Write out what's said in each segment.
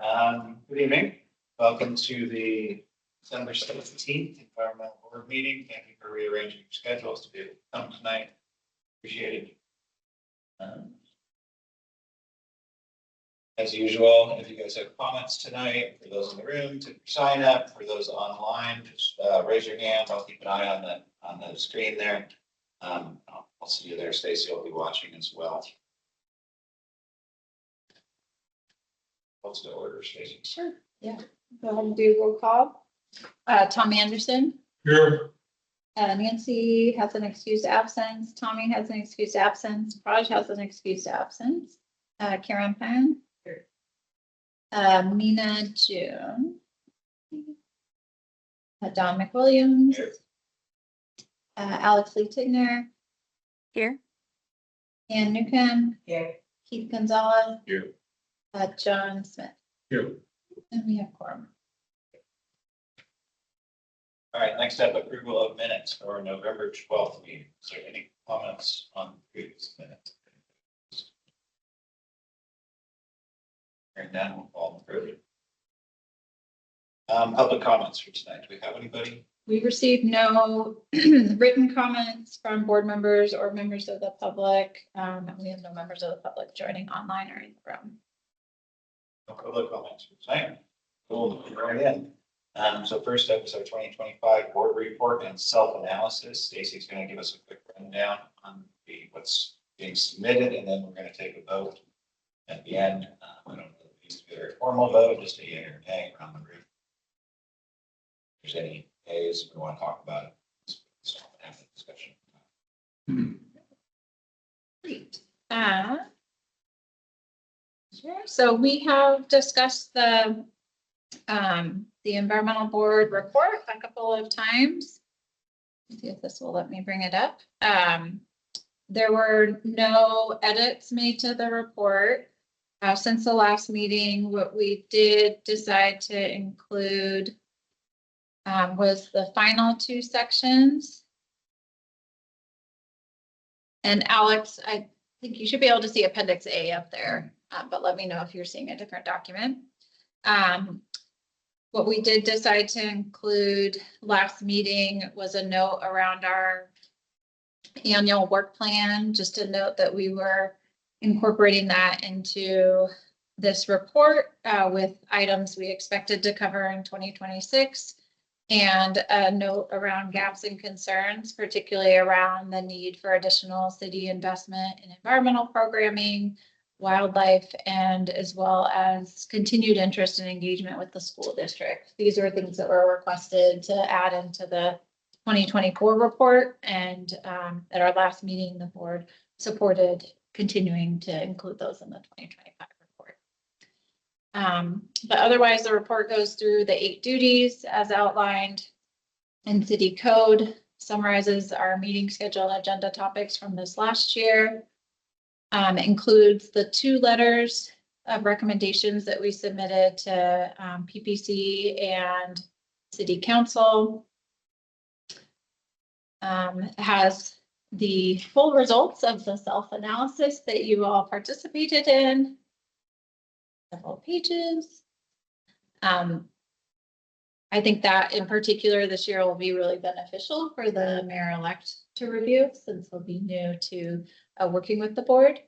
Good evening. Welcome to the December 17th Environmental Board meeting. Thank you for rearranging your schedules to be able to come tonight. Appreciate it. As usual, if you guys have comments tonight, for those in the room, to sign up. For those online, just raise your hand. I'll keep an eye on the screen there. I'll see you there. Stacy will be watching as well. What's the order, Stacy? Sure, yeah. Go ahead and do roll call. Tom Anderson. Here. Nancy has an excused absence. Tommy has an excused absence. Raj has an excused absence. Karen Pan. Here. Mina June. Don McWilliams. Here. Alex Lee Tigner. Here. Ann Newcomb. Here. Keith Gonzalez. Here. John Smith. Here. And we have quorum. All right, next up, approval of minutes for November 12th meeting. Is there any comments on previous minutes? Hearing none, we'll call them through. Public comments for tonight. Do we have anybody? We received no written comments from board members or members of the public. And we have no members of the public joining online or in the room. No public comments for tonight. Cool, right in. So first up is our 2025 board report and self-analysis. Stacy's going to give us a quick rundown on what's being submitted, and then we're going to take a vote at the end. I don't know if it needs to be a very formal vote, just a yay or nay around the room. If there's any A's we want to talk about it, just have the discussion. Great. Sure. So we have discussed the environmental board report a couple of times. Let's see if this will let me bring it up. There were no edits made to the report since the last meeting. What we did decide to include was the final two sections. And Alex, I think you should be able to see Appendix A up there, but let me know if you're seeing a different document. What we did decide to include last meeting was a note around our annual work plan, just to note that we were incorporating that into this report with items we expected to cover in 2026, and a note around gaps and concerns, particularly around the need for additional city investment in environmental programming, wildlife, and as well as continued interest and engagement with the school district. These are things that were requested to add into the 2024 report, and at our last meeting, the board supported continuing to include those in the 2025 report. But otherwise, the report goes through the 8 duties as outlined in city code, summarizes our meeting schedule and agenda topics from this last year, includes the 2 letters of recommendations that we submitted to PPC and City Council, has the full results of the self-analysis that you all participated in, several pages. I think that in particular this year will be really beneficial for the mayor-elect to review, since he'll be new to working with the board.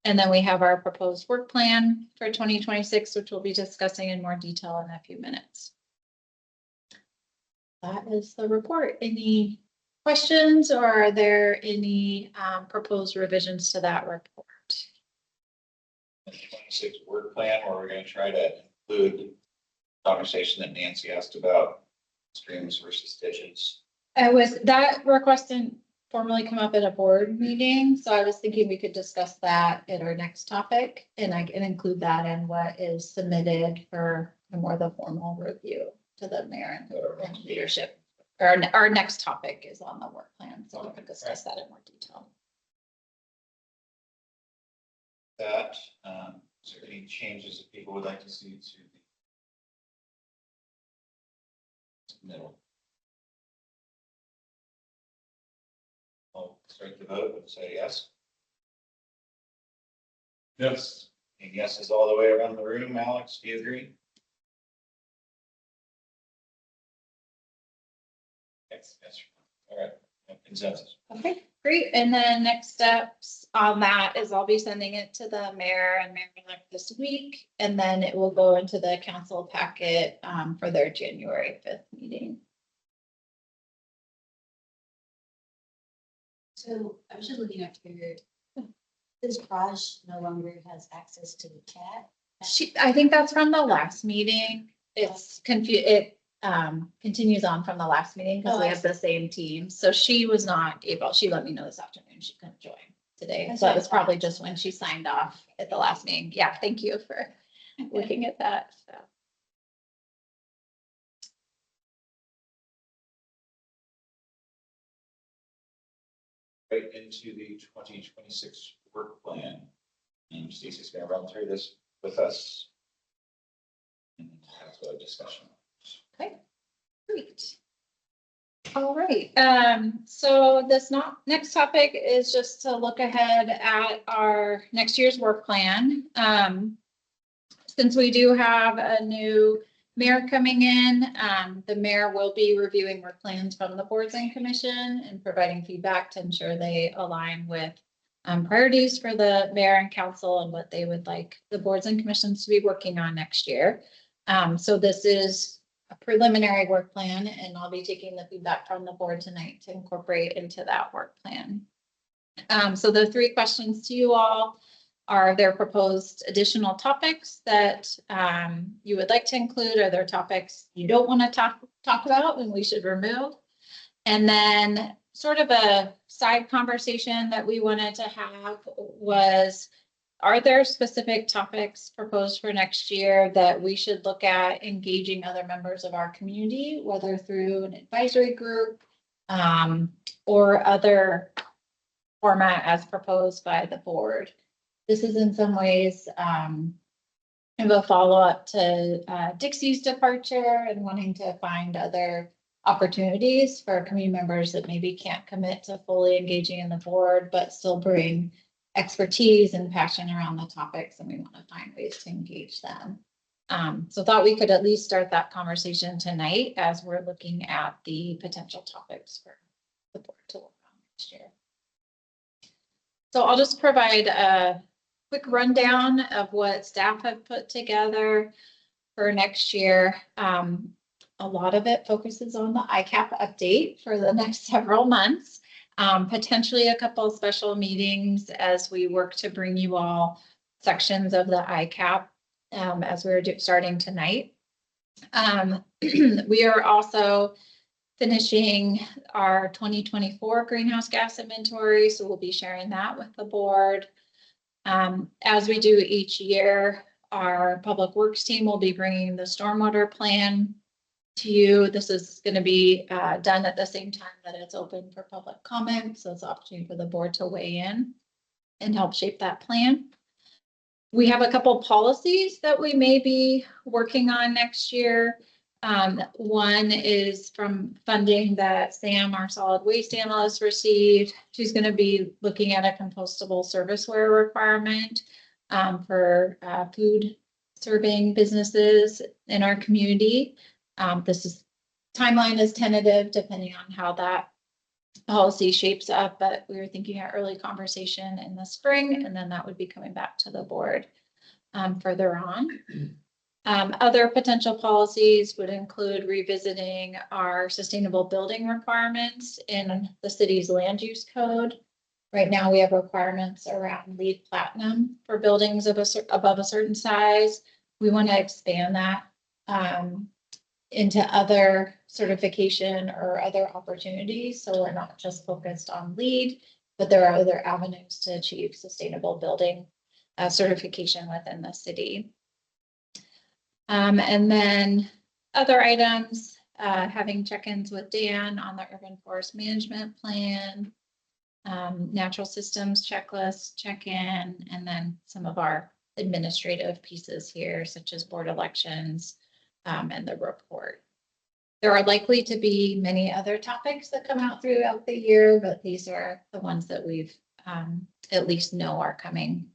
And then we have our proposed work plan for 2026, which we'll be discussing in more detail in a few minutes. That is the report. Any questions, or are there any proposed revisions to that report? 2026 work plan, where we're going to try to include conversation that Nancy asked about streams versus ditches. That request didn't formally come up at a board meeting, so I was thinking we could discuss that at our next topic, and I can include that in what is submitted for a more the formal review to the mayor and leadership. Our next topic is on the work plan, so we can discuss that in more detail. That, is there any changes that people would like to see to the middle? I'll start the vote and say yes. Yes. Any guesses all the way around the room? Alex, do you agree? Yes. All right, consensus. Okay, great. And then next steps on that is I'll be sending it to the mayor and mayor-elect this week. And then it will go into the council packet for their January 5th meeting. So I was just looking at here. This Raj no longer has access to the chat. I think that's from the last meeting. It's continues on from the last meeting because Oh, we I have the same team. So she was not able, she let me know this afternoon she couldn't join today. That's So what it I was probably thought. just when she signed off at the last meeting. Yeah, thank you for looking at that. So. Right into the 2026 work plan. And Stacey's gonna run through this with us. And have a discussion. Okay, great. All right, so this next topic is just to look ahead at our next year's work plan. Since we do have a new mayor coming in, the mayor will be reviewing work plans from the boards and commission and providing feedback to ensure they align with priorities for the mayor and council and what they would like the boards and commissions to be working on next year. So this is a preliminary work plan, and I'll be taking the feedback from the board tonight to incorporate into that work plan. So the three questions to you all are: there proposed additional topics that you would like to include? Are there topics you don't want to talk about and we should remove? And then sort of a side conversation that we wanted to have was, are there specific topics proposed for next year that we should look at engaging other members of our community, whether through an advisory group or other format as proposed by the board? This is in some ways kind of a follow-up to Dixie's departure and wanting to find other opportunities for community members that maybe can't commit to fully engaging in the board, but still bring expertise and passion around the topics, and we want to find ways to engage them. So thought we could at least start that conversation tonight as we're looking at the potential topics for the board to work on next year. So I'll just provide a quick rundown of what staff have put together for next year. A lot of it focuses on the ICAP update for the next several months. Potentially a couple of special meetings as we work to bring you all sections of the ICAP as we're starting tonight. We are also finishing our 2024 greenhouse gas inventory, so we'll be sharing that with the board. As we do each year, our public works team will be bringing the stormwater plan to you. This is going to be done at the same time that it's open for public comment. So it's an opportunity for the board to weigh in and help shape that plan. We have a couple policies that we may be working on next year. One is from funding that Sam, our solid waste analyst, received. She's going to be looking at a compostable serviceware requirement for food serving businesses in our community. Timeline is tentative depending on how that policy shapes up, but we were thinking an early conversation in the spring, and then that would be coming back to the board further on. Other potential policies would include revisiting our sustainable building requirements in the city's land use code. Right now, we have requirements around LEED Platinum for buildings above a certain size. We want to expand that into other certification or other opportunities. So we're not just focused on LEED, but there are other avenues to achieve sustainable building certification within the city. And then other items, having check-ins with Dan on the urban forest management plan, natural systems checklist, check-in, and then some of our administrative pieces here, such as board elections and the report. There are likely to be many other topics that come out throughout the year, but these are the ones that we've at least know are coming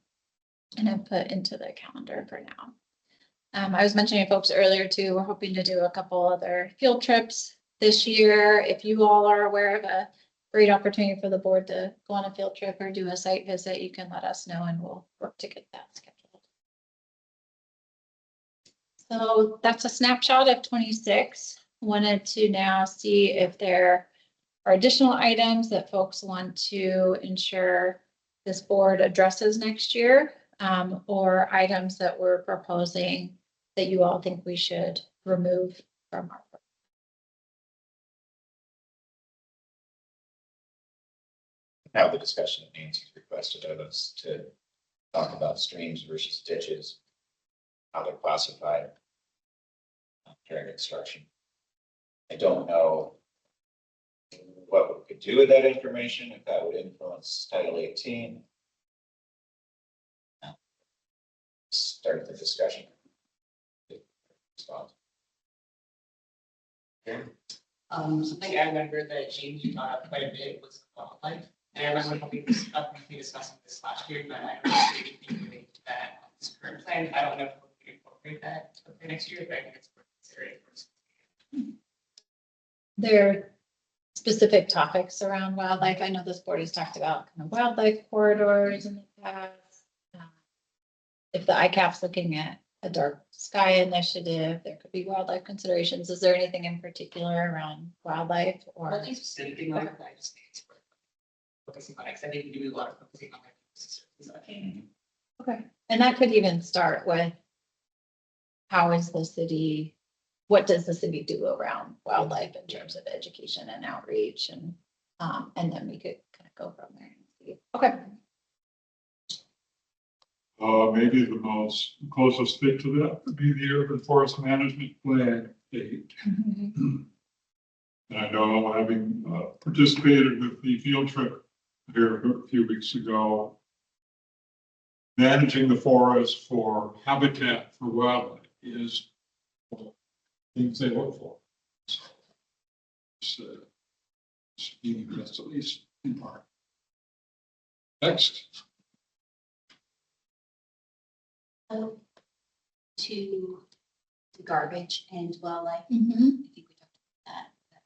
and I've put into the calendar for now. I was mentioning to folks earlier too, we're hoping to do a couple other field trips this year. If you all are aware of a great opportunity for the board to go on a field trip or do a site visit, you can let us know and we'll work to get that scheduled. So that's a snapshot of 26. Wanted to now see if there are additional items that folks want to ensure this board addresses next year, or items that we're proposing that you all think we should remove from our. Have the discussion that Nancy's requested of us to talk about streams versus ditches, how they're classified during construction. I don't know what we could do with that information, if that would influence Title 18. Start the discussion. Something I remember that James you brought up quite a bit was wildlife. And I remember when we discussing this last year, but I don't see anything related to that on this current plan. I don't know if we can incorporate that for next year, but I think it's worth considering. There are specific topics around wildlife. I know this board has talked about kind of wildlife corridors in the past. If the ICAP's looking at a dark sky initiative, there could be wildlife considerations. Is there anything in particular around wildlife or? Nothing specific like that. I just think it's worth focusing on it, because I think we do a lot of focusing on it. Okay, and that could even start with how is the city, what does the city do around wildlife in terms of education and outreach, and then we could kind of go from there. And see. Okay. Maybe the most closest fit to that would be the urban forest management plan date. And I know, having participated with the field trip here a few weeks ago, managing the forest for habitat for wildlife is things they look for. So that's at least in part. Next. To garbage and wildlife. Mhm. I think we talked about that.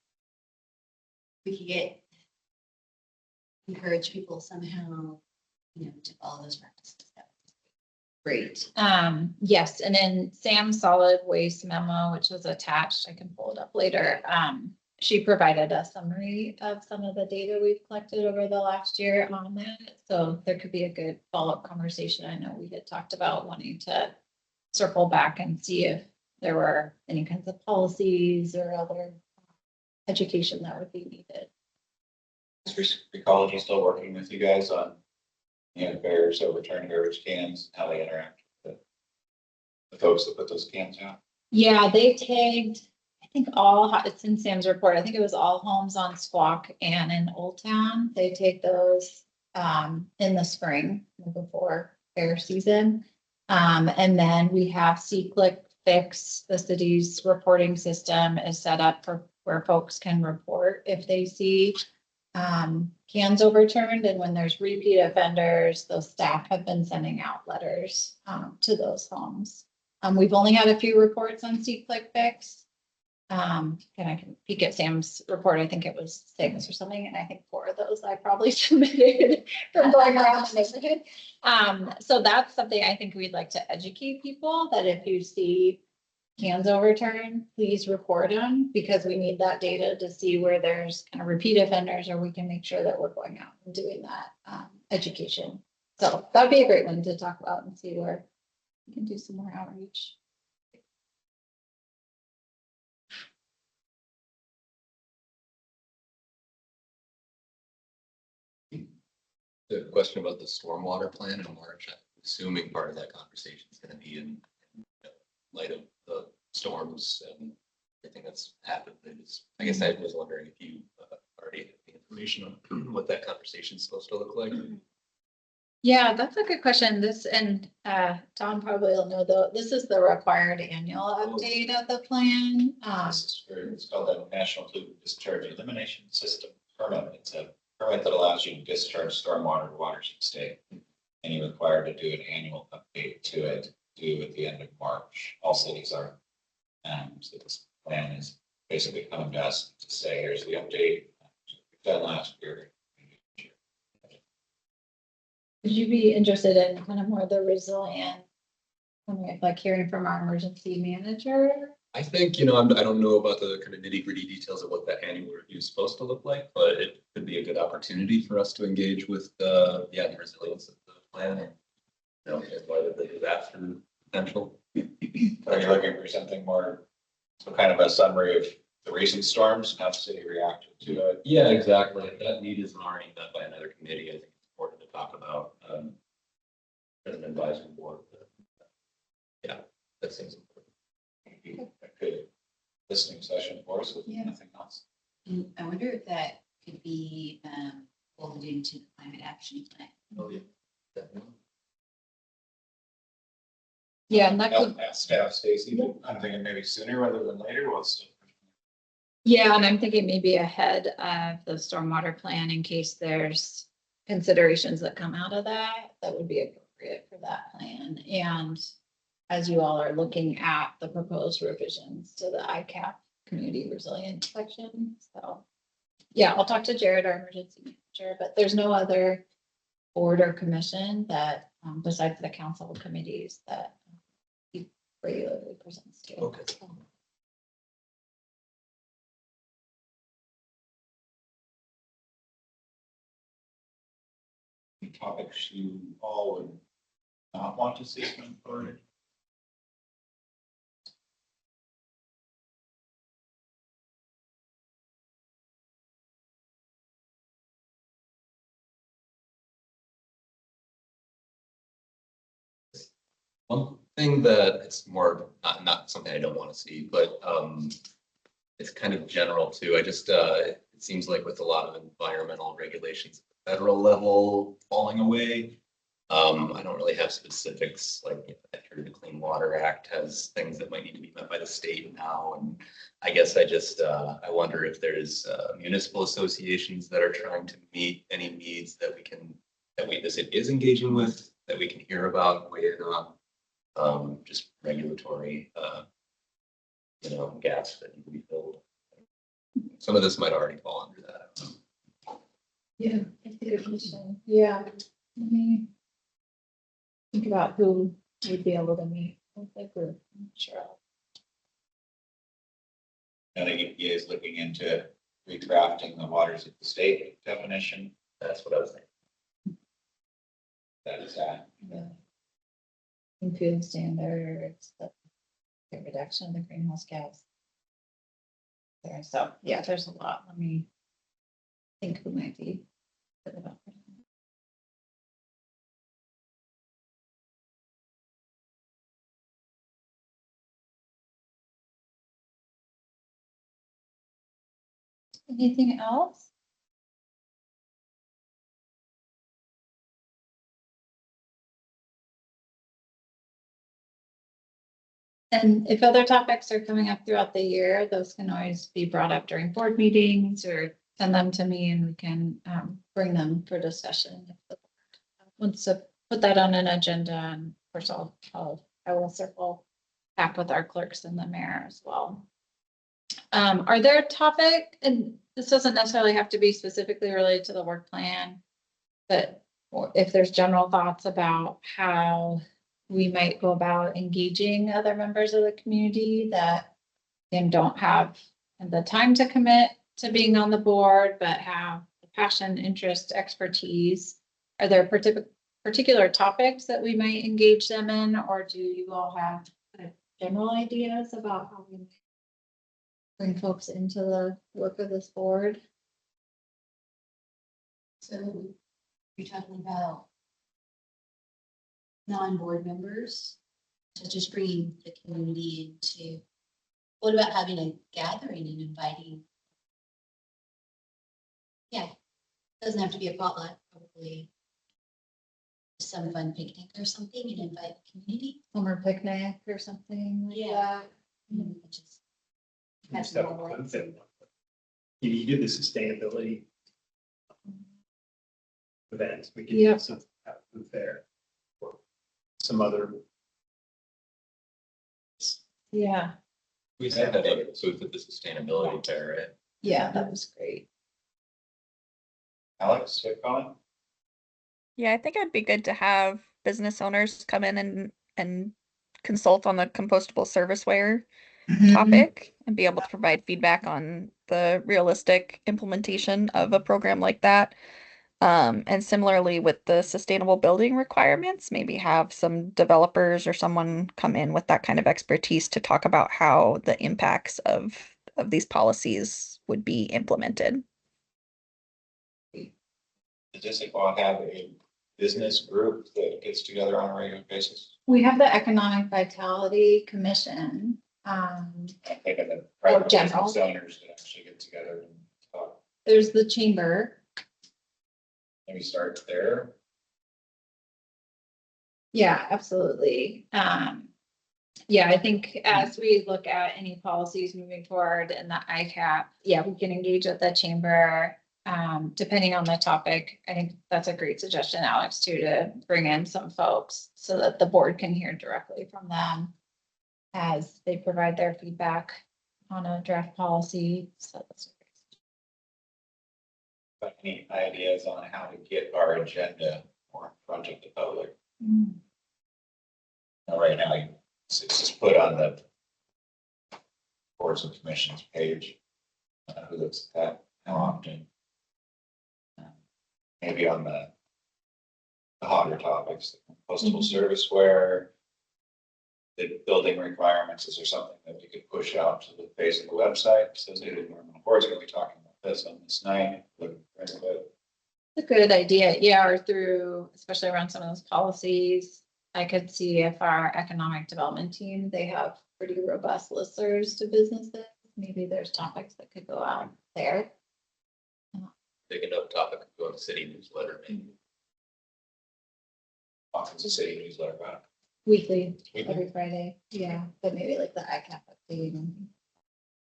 We could encourage people somehow, to follow those practices. Great. Yes, and in Sam's solid waste memo, which was attached, I can pull it up later. She provided a summary of some of the data we've collected over the last year on that. So there could be a good follow-up conversation. I know we had talked about wanting to circle back and see if there were any kinds of policies or other education that would be needed. Is Recology still working with you guys on, bears overturning garbage cans, how they interact with the folks that put those cans out? Yeah, they tagged, I think it's in Sam's report. I think it was all homes on Squawk and in Old Town. They take those in the spring before fair season. And then we have C-Click Fix, the city's reporting system is set up for where folks can report if they see cans overturned, and when there's repeat offenders, those staff have been sending out letters to those homes. We've only had a few reports on C-Click Fix. And I can peek at Sam's report. I think it was 6 or something, and I think 4 of those I probably submitted from going around the neighborhood. So that's something I think we'd like to educate people, that if you see cans overturned, please report them, because we need that data to see where there's kind of repeat offenders, or we can make sure that we're going out and doing that education. So that'd be a great one to talk about and see where we can do some more outreach. The question about the stormwater plan in March, I'm assuming part of that conversation is going to be in light of the storms and everything that's happened. I guess I was wondering if you already have the information on what that conversation is supposed to look like. Yeah, that's a good question. Tom probably will know, though, this is the required annual update of the plan. It's called the National Pollutant Discharge Elimination System permit. It's a permit that allows you to discharge stormwater to watershed state. And you're required to do an annual update to it, due at the end of March. All cities are. So this plan is basically coming to us to say, here's the update we've done last year. Would you be interested in kind of more the resilient, like hearing from our emergency manager? I think, I don't know about the kind of nitty gritty details of what that annual review is supposed to look like, but it could be a good opportunity for us to engage with the resilience of the plan. And, and whether the disaster potential. Are you looking for something more, so kind of a summary of the recent storms, how the city reacted to it? Yeah, exactly. If that need isn't already met by another committee, I think it's important to talk about, as an advisory board. But, yeah, that seems important. Maybe a good listening session for us with Yeah. nothing else. And I wonder if that could be folded into the climate action plan. Oh, yeah. Definitely. Yeah, and that could, Staff, Stacy, but I'm thinking maybe sooner rather than later. yeah, and I'm thinking maybe ahead of the stormwater plan in case there's considerations that come out of that, that would be appropriate for that plan. And as you all are looking at the proposed revisions to the ICAP community resilience section, so. Yeah, I'll talk to Jared, our emergency manager, but there's no other board or commission that, besides the council committees that he regularly presents to. Okay. Topics you all would not want to see come forward. One thing that it's more, not something I don't want to see, but it's kind of general too. I just, it seems like with a lot of environmental regulations at the federal level falling away, I don't really have specifics, like the Clean Water Act has things that might need to be met by the state now. And I guess I just, I wonder if there's municipal associations that are trying to meet any needs that we can, the city is engaging with, that we can hear about, weigh in on, just regulatory, gaps that need to be filled. Some of this might already fall under that. Yeah, that's a good question. Yeah. Let me think about who would be able to meet with the group. I'm sure. I think EPA is looking into recrafting the waters of the state definition. That's what I was thinking. That is that. Yeah. And food standards, the reduction of the greenhouse gas. There, so, yeah, there's a lot. Let me think who might be. good about that. Anything else? And if other topics are coming up throughout the year, those can always be brought up during board meetings or send them to me and we can bring them for discussion. Once I put that on an agenda, and of course I will circle back with our clerks and the mayor as well. Are there a topic, and this doesn't necessarily have to be specifically related to the work plan, but if there's general thoughts about how we might go about engaging other members of the community that don't have the time to commit to being on the board, but have the passion, interest, expertise. Are there particular topics that we might engage them in, or do you all have general ideas about how we bring folks into the work of this board? So you're talking about non-board members, so just bringing the community into, what about having a gathering and inviting? Yeah, doesn't have to be a potluck, probably some fun picnic or something and invite the community. Summer picnic or something like that? Just And stuff like that. You did the sustainability event, we could Yep. do something happen there. some other. Yeah, We had that other, so we put the sustainability there, right? yeah, that was great. Alex, do you have a comment? Yeah, I think it'd be good to have business owners come in and consult on the compostable serviceware topic and be able to provide feedback on the realistic implementation of a program like that. And similarly with the sustainable building requirements, maybe have some developers or someone come in with that kind of expertise to talk about how the impacts of these policies would be implemented. Does Issaquah have a business group that gets together on a regular basis? We have the Economic Vitality Commission. I'm thinking of private general. business owners that actually get together and talk. There's the chamber. Maybe start there. Yeah, absolutely. Yeah, I think as we look at any policies moving forward in the ICAP, yeah, we can engage with the chamber. Depending on the topic, I think that's a great suggestion, Alex, too, to bring in some folks so that the board can hear directly from them as they provide their feedback on a draft policy. So that's But any ideas on how to get our agenda more in front of the public? great. Now, right now, it's just put on the boards and commissions page. Who looks at that, how often? Maybe on the hotter topics, the compostable serviceware, the building requirements. Is there something that we could push out to the face of the website? So that the board's gonna be talking about this on this night. It's a good idea, yeah, or through, especially around some of those policies. I could see if our economic development team, they have pretty robust listservs to businesses. Maybe there's topics that could go out there. Big enough topic, go on the city newsletter, maybe. Often the city newsletter about it. Weekly, Weekly. every Friday, yeah, but maybe like the ICAP update.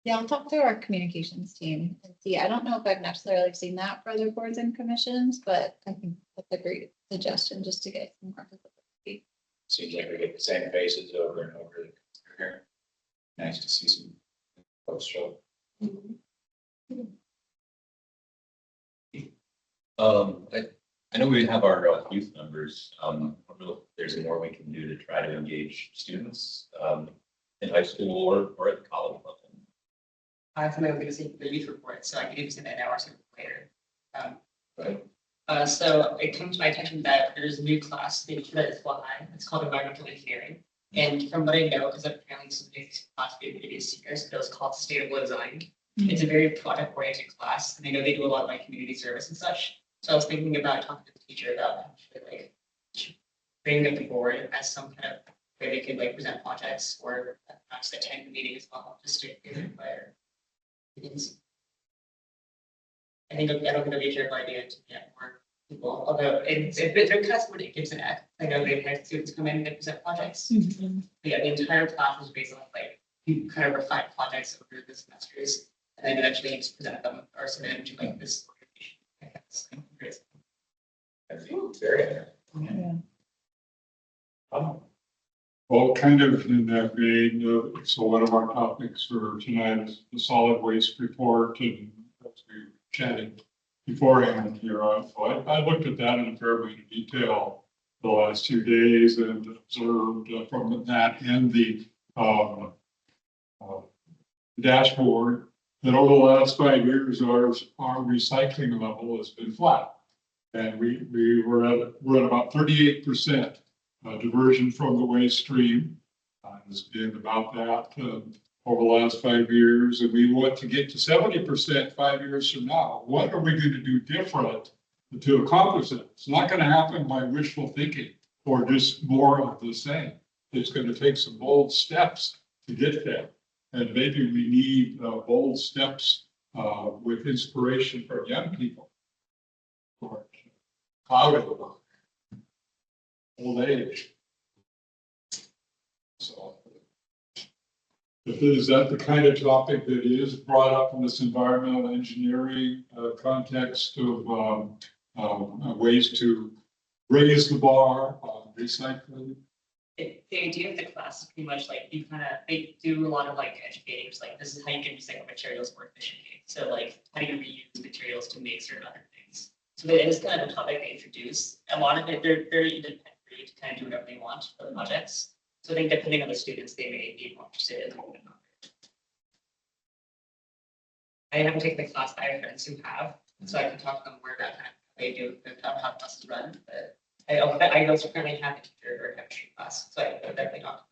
Yeah, I'll talk to our communications team and see. I don't know if I've necessarily seen that for other boards and commissions, but I think that's a great suggestion just to get some more visibility. Seems like we get the same faces over and over here. Nice to see some folks show up. I know we have our youth members. I don't know if there's more we can do to try to engage students in high school or at the college level. I something I'm gonna see the youth report, so I can even send that now or something later. So it comes to my attention that there's a new class being taught at Issaquah High. It's called environmental engineering. And from what I know, because apparently some of these class maybe seniors, it was called sustainable design. It's a very project oriented class, and I know they do a lot of like community service and such. So I was thinking about talking to the teacher about like bringing them forward as some kind of way they could like present projects or perhaps attend the meeting as well, just to inquire. I think I don't think it'd be a terrible idea to get more people, although it's their class when it gives an ed. I know they've had students come in and present projects. But yeah, the entire class was based on like you kind of refine projects over the semesters and then eventually just present them or submit them to like this organization. I guess. Very interesting. Well, kind of in that vein, so one of our topics for tonight is the solid waste report, and as we were chatting beforehand here, so I looked at that in a fair bit of detail the last 2 days and observed from that and the dashboard that over the last 5 years, our recycling level has been flat. And we're at about 38% diversion from the waste stream. It's been about that over the last 5 years, and we want to get to 70% 5 years from now. What are we going to do different to accomplish it? It's not going to happen by wishful thinking or just more of the same. It's going to take some bold steps to get there. And maybe we need bold steps with inspiration from young people. Clouded old age. So, is that the kind of topic that is brought up in this environmental engineering context of ways to raise the bar on recycling? The idea of the class is pretty much like they do a lot of like educating, just like this is how you can recycle materials more efficiently. So like how do you reuse materials to make certain other things? So it is kind of a topic they introduce. A lot of it, they're very independent free to kind of do whatever they want for the projects. So I think depending on the students, they may be more interested in it. I haven't taken the class, I have friends who have, so I can talk to them where that kind of they do, how classes run, but I also currently have a teacher or chemistry class, so I would definitely talk.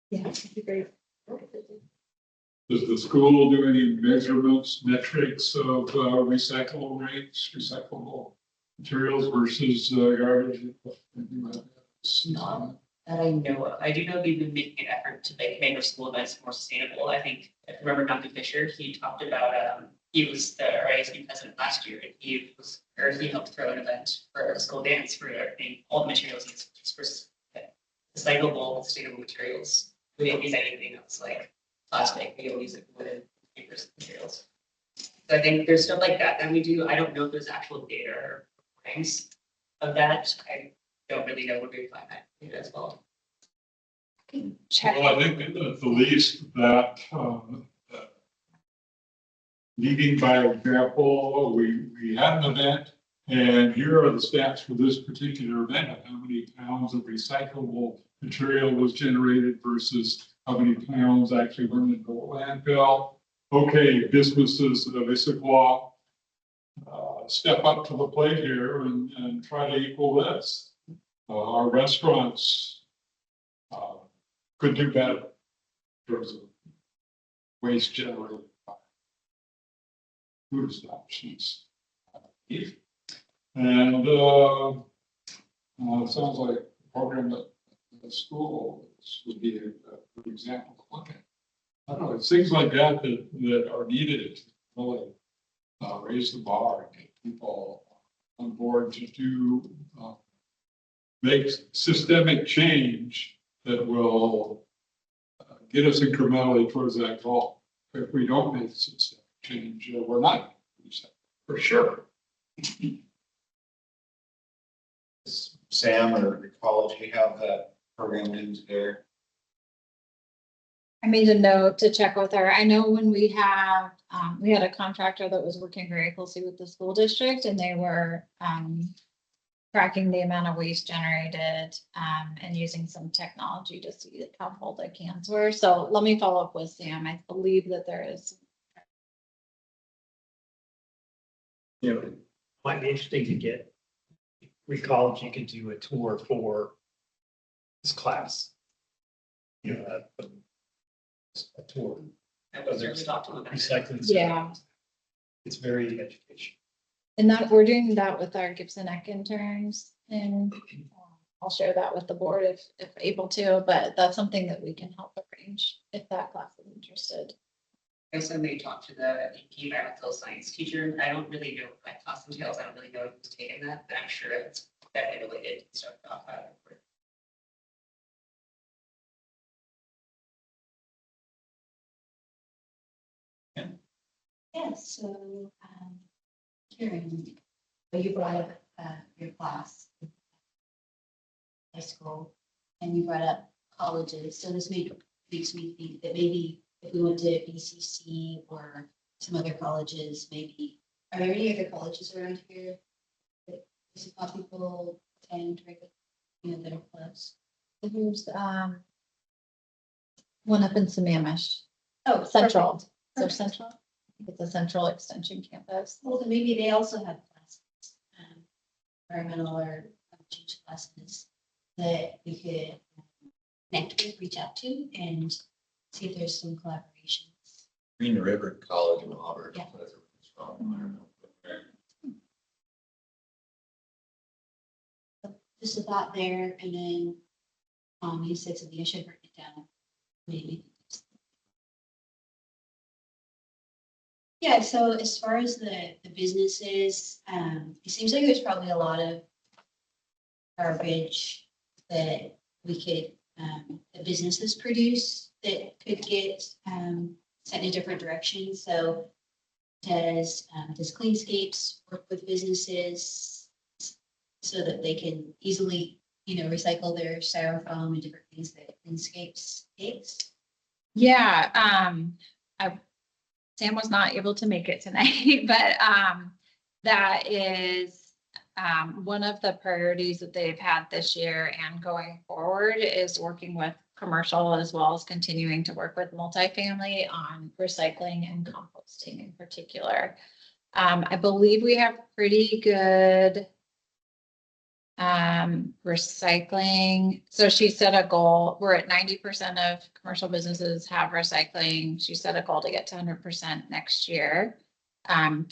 Yeah, that'd be great. Does the school do any metrics of recyclable rates, recyclable materials versus garbage? Anything like that? Not that I know of. I do know they've been making an effort to like make our school events more sustainable. I think, if you remember Duncan Fisher, he talked about, he was the RISD president last year, and he helped throw an event for a school dance for everything, all the materials used for recyclable, sustainable materials. We didn't use anything else like plastic, we don't use like wooden papers materials. So I think there's stuff like that we do. I don't know if there's actual data or recordings of that. I don't really know where we find that data as well. Check. Well, I think at the least that leading by example, we had an event, and here are the stats for this particular event of how many pounds of recyclable material was generated versus how many pounds actually went into the landfill. Okay, businesses of Issaquah, step up to the plate here and try to equal this. Our restaurants could do better in terms of waste generated by food establishments. And it sounds like a program that the school would be a good example to look at. I don't know, it's things like that that are needed to really raise the bar and get people on board to do make systemic change that will get us incrementally towards that goal. If we don't make systemic change, we're not for sure. Sam or college, we have that programmed into their. I made a note to check with her. I know when we had a contractor that was working very closely with the school district, and they were tracking the amount of waste generated and using some technology to see how full the cans were. So let me follow up with Sam. I believe that there is. You know, might be interesting to get, recall if you could do a tour for this class. You know, a tour. And we'll certainly talk to them about it. Recycling. Yeah. It's very educational. And that we're doing that with our Gibson Eck interns, and I'll share that with the board if able to, but that's something that we can help arrange if that class is interested. I also may talk to the environmental science teacher. I don't really know what that class entails. I don't really know who's taken that, but I'm sure it's definitely related to stuff. Yeah, so, Karen, you brought up your class, high school, and you brought up colleges. So this makes me think that maybe if we went to BCC or some other colleges, maybe, are there any other colleges around here that people attend regularly, you know, that are close? There's one up in Sammamish, Oh, Central. So Perfect. Central, it's a Central Extension campus. Well, then maybe they also have classes, environmental or change classes that we could connect with, reach out to, and see if there's some collaborations. Green River College in Auburn. Yeah. That's a strong environmental program. Just a thought there, and then you said something, I should have written it down, maybe. Yeah, so as far as the businesses, it seems like there's probably a lot of garbage that we could, the businesses produce that could get sent in different directions. So does Cleanscapes work with businesses so that they can easily recycle their styrofoam and different things that Cleanscapes takes? Yeah, Sam was not able to make it tonight, but that is one of the priorities that they've had this year and going forward is working with commercial as well as continuing to work with multifamily on recycling and composting in particular. I believe we have pretty good recycling. So she set a goal. We're at 90% of commercial businesses have recycling. She set a goal to get to 100% next year.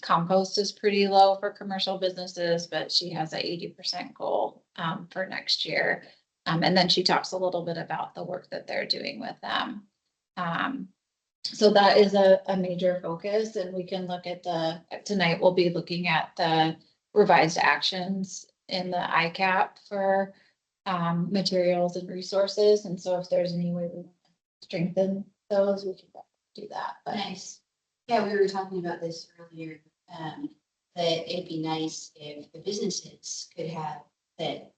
Compost is pretty low for commercial businesses, but she has a 80% goal for next year. And then she talks a little bit about the work that they're doing with them. So that is a major focus, and we can look at tonight we'll be looking at the revised actions in the ICAP for materials and resources. And so if there's any way we want to strengthen those, we can do that. But Nice. Yeah, we were talking about this earlier, that it'd be nice if the businesses could have that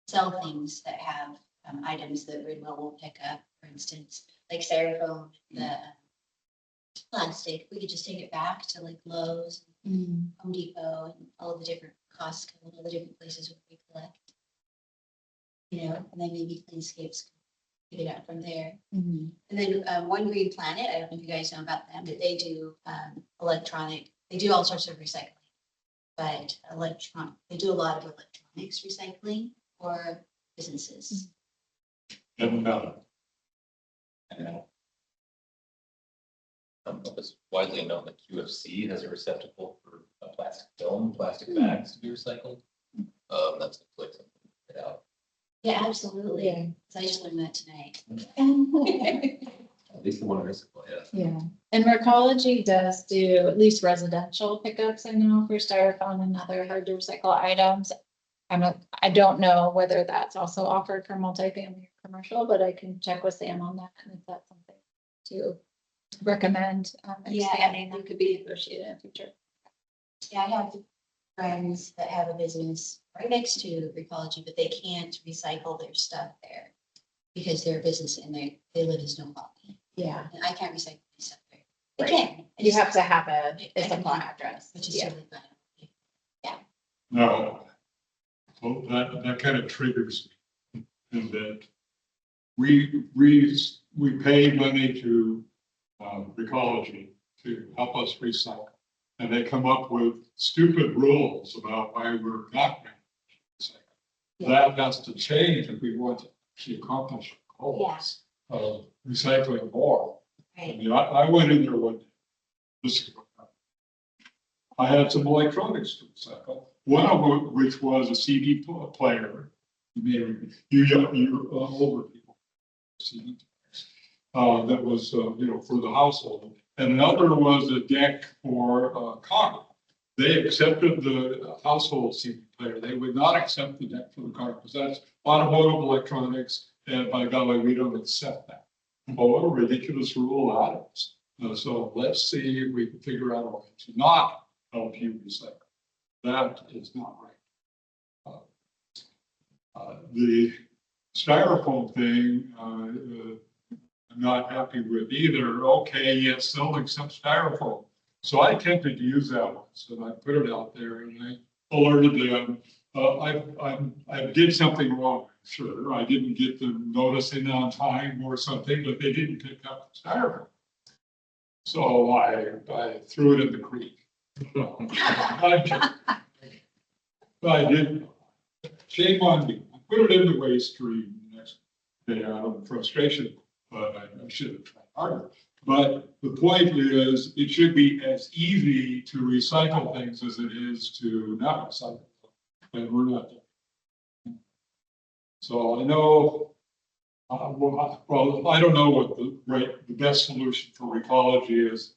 sell things that have items that Ridwell will pick up, for instance, like styrofoam, the plastic. We could just take it back to like Lowe's, Home Depot, and all the different Costco, and all the different places where we collect. And then maybe Cleanscapes can pick it up from there. And then One Green Planet, I don't know if you guys know about them, but they do they do all sorts of recycling. But they do a lot of electronics recycling for businesses. And, It's widely known that QFC has a receptacle for plastic film, plastic bags to be recycled. That's a place to get out. Yeah, absolutely. Yeah. So I just learned that tonight. At least the one in Issaquah, yeah. yeah, and Recology does do at least residential pickups, I know, for styrofoam and other hard to recycle items. I don't know whether that's also offered for multifamily or commercial, but I can check with Sam on that, and if that's something to recommend expanding, that could be negotiated in the future. Yeah, I have friends that have a business right next to Recology, but they can't recycle their stuff there because they're a business and they live in Snoqualmie. Yeah, And I can't recycle my stuff there. They Right. can. you have to have a Issaquah address. Which is Yeah. really fun. no, well, that kind of triggers me. In that we pay money to Recology to help us recycle. And they come up with stupid rules about why we're not going to recycle. That has to change if we want to actually accomplish our goals of recycling more. I Right. mean, I went in there one day. This is what happened. I had some electronics to recycle, one of which was a CD player. You're older people. CD players. That was, for the household. And another was a deck for a car. They accepted the household CD player. They would not accept the deck for the car because that's automotive electronics. And by golly, we don't accept that. Oh, what a ridiculous rule that is. So let's see if we can figure out a way to not help you recycle. That is not right. The styrofoam thing, I'm not happy with either. Okay, yes, they'll accept styrofoam. So I attempted to use that once, and I put it out there, and I alerted them. I did something wrong. Sure, I didn't get them noticing on time or something, but they didn't pick up the styrofoam. So I threw it in the creek. I didn't. Shame on me. I put it in the waste stream the next day out of frustration, but I should have tried harder. But the point is, it should be as easy to recycle things as it is to not recycle them, and we're not there. So I know, well, I don't know what the best solution for ecology is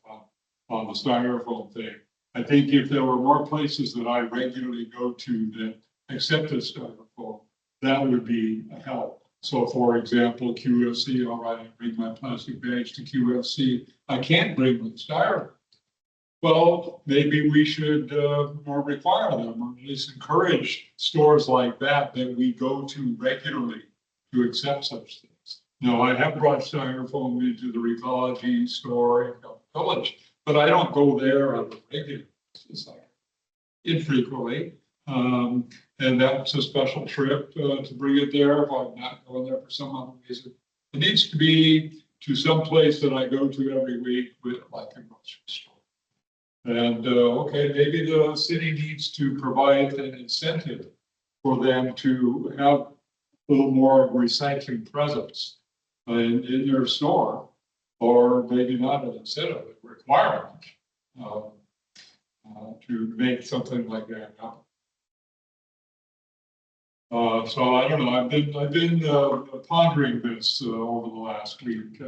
on the styrofoam thing. I think if there were more places that I regularly go to that accepted styrofoam, that would be a help. So for example, QFC, all right, I bring my plastic bags to QFC. I can't bring the styrofoam. Well, maybe we should more require them, or at least encourage stores like that we go to regularly to accept such things. No, I have brought styrofoam into the Recology store in the village, but I don't go there on a regular basis, like infrequently. And that's a special trip to bring it there if I'm not going there for some other reason. It needs to be to some place that I go to every week with like a grocery store. And, okay, maybe the city needs to provide an incentive for them to have a little more recycling presence in their store, or maybe not an incentive, a requirement to make something like that happen. So I don't know, I've been pondering this over the last week.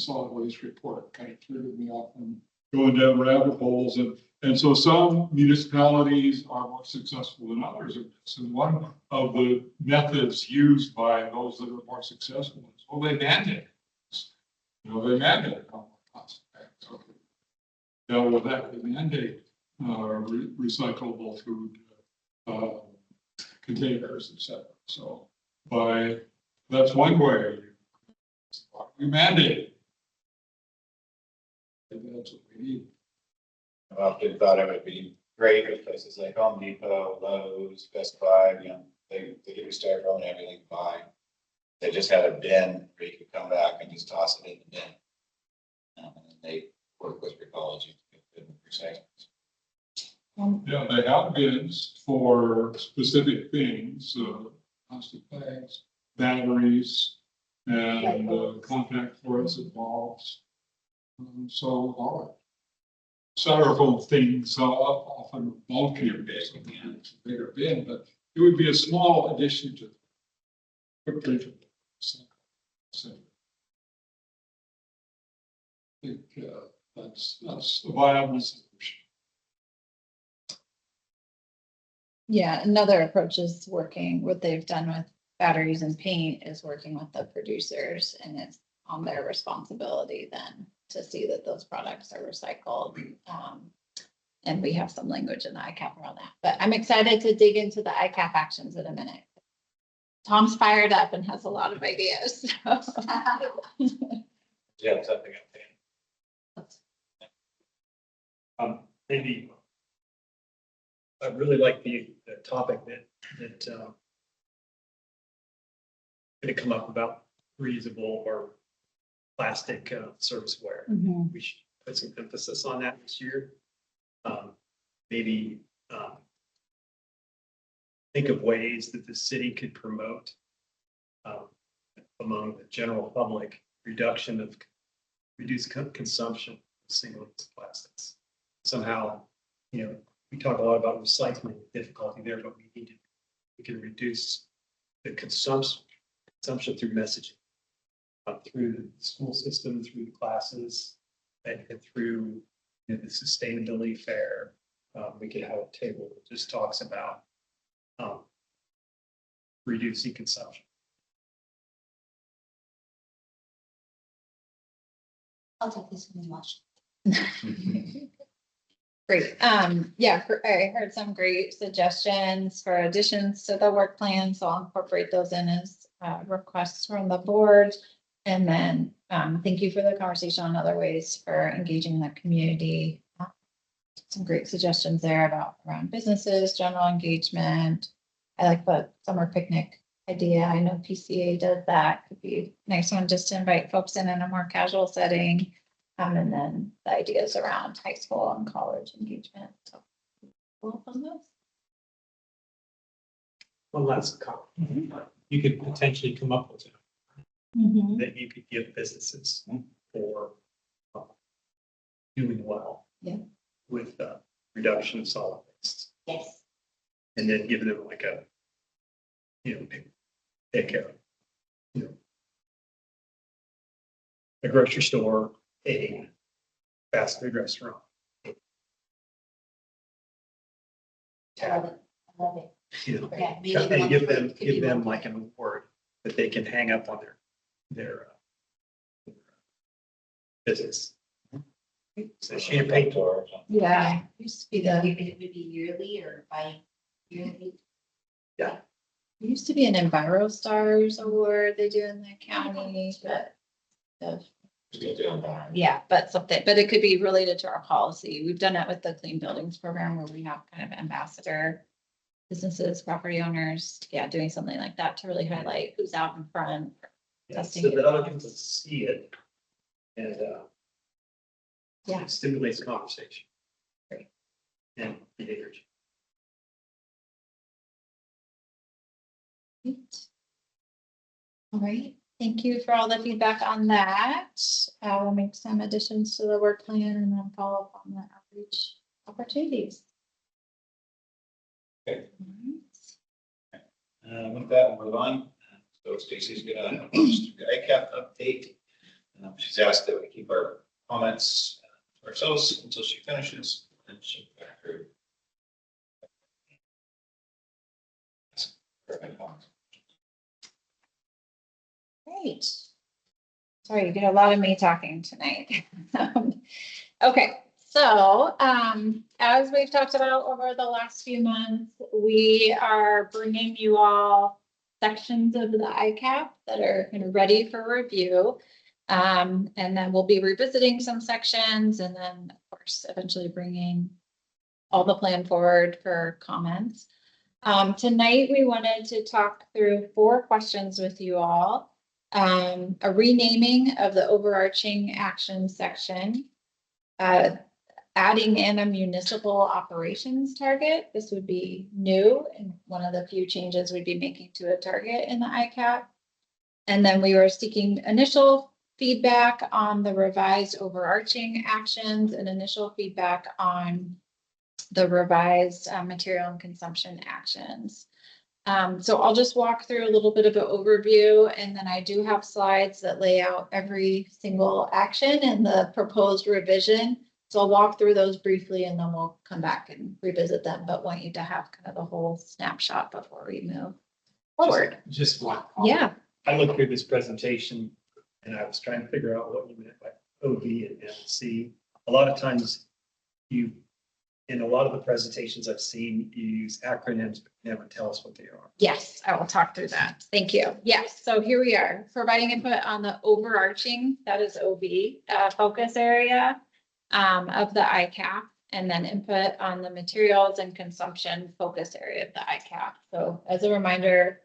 Solid waste report kind of triggered me off and going down rabbit holes. And so some municipalities are more successful than others in this. And one of the methods used by those that are more successful is, well, they mandate it. You know, they mandate how much plastic bags. Okay. Dealt with that, they mandate recyclable food containers, etc. So that's one way. We mandate it. Maybe that's what we need. I often thought it would be great with places like Home Depot, Lowe's, Best Buy, you know, they give you styrofoam and everything fine. They just had a bin where you could come back and just toss it in the bin. And they work with Recology to get good recycling. Yeah, they have bins for specific things, plastic bags, batteries, and contact fluorescent bulbs. So all right. Styrofoam things are often bulkier, basically, and it's a bigger bin, but it would be a small addition to the footprint of the so I think that's a viable solution. Yeah, another approach is working, what they've done with batteries and paint is working with the producers, and it's on their responsibility then to see that those products are recycled. And we have some language in the ICAP around that, but I'm excited to dig into the ICAP actions in a minute. Tom's fired up and has a lot of ideas. Yeah, something up Maybe I really like the topic that going to come up about reusable or plastic serviceware. Mhm. We should put some emphasis on that this year. Maybe think of ways that the city could promote among the general public reduced consumption of single-use plastics. Somehow, you know, we talk a lot about recycling difficulty there, but we can reduce the consumption through messaging, through the school system, through the classes, and through the sustainability fair. We could have a table that just talks about reducing consumption. I'll take this one and watch. Great. Yeah, I heard some great suggestions for additions to the work plan, so I'll incorporate those in as requests from the board. And then thank you for the conversation on other ways for engaging the community. Some great suggestions there around businesses, general engagement. I like the summer picnic idea. I know PCA does that. Could be a nice one just to invite folks in a more casual setting. And then the ideas around high school and college engagement. So we'll open those. One last comment. You could potentially come up with it that you could give businesses for doing well. Yeah. With reduction of solid waste. Yes. And then give them like a, pick a grocery store, a fast food restaurant. I love it. I love it. Yeah, maybe And one give could be them one like an award that they can hang up on their business. It's a sheet of paper. Or something. Yeah. Used to be that it would be yearly or bi-yearly. There used to be an EnviroStars award they do in the county, but yeah, but something, but it could be related to our policy. We've done it with the Clean Buildings program where we have kind of ambassador businesses, property owners, doing something like that to really highlight who's out in front. Yeah, Testing so it. that other people see it. And, Yeah. it stimulates conversation. Great. And behavior. All right, thank you for all the feedback on that. We'll make some additions to the work plan and then follow up on the outreach opportunities. Okay. All With that, we'll move on. So Stacy's gonna post the ICAP update. She's asked that we keep our comments to ourselves until she finishes, and she'll go through. Great. Sorry, you get a lot of me talking tonight. Okay, so as we've talked about over the last few months, we are bringing you all sections of the ICAP that are kind of ready for review. And then we'll be revisiting some sections and then, of course, eventually bringing all the plan forward for comments. Tonight, we wanted to talk through 4 questions with you all. A renaming of the overarching action section, adding in a municipal operations target. This would be new and one of the few changes we'd be making to a target in the ICAP. And then we were seeking initial feedback on the revised overarching actions and initial feedback on the revised material and consumption actions. So I'll just walk through a little bit of an overview, and then I do have slides that lay out every single action and the proposed revision. So I'll walk through those briefly and then we'll come back and revisit them, but want you to have kind of the whole snapshot before we move forward. Just one. Yeah, I looked through this presentation and I was trying to figure out what you meant by OV and MC. A lot of times in a lot of the presentations I've seen, you use acronyms, but never tell us what they are. yes, I will talk through that. Thank you. Yes, so here we are, providing input on the overarching, that is OB, focus area of the ICAP, and then input on the materials and consumption focus area of the ICAP. So as a reminder,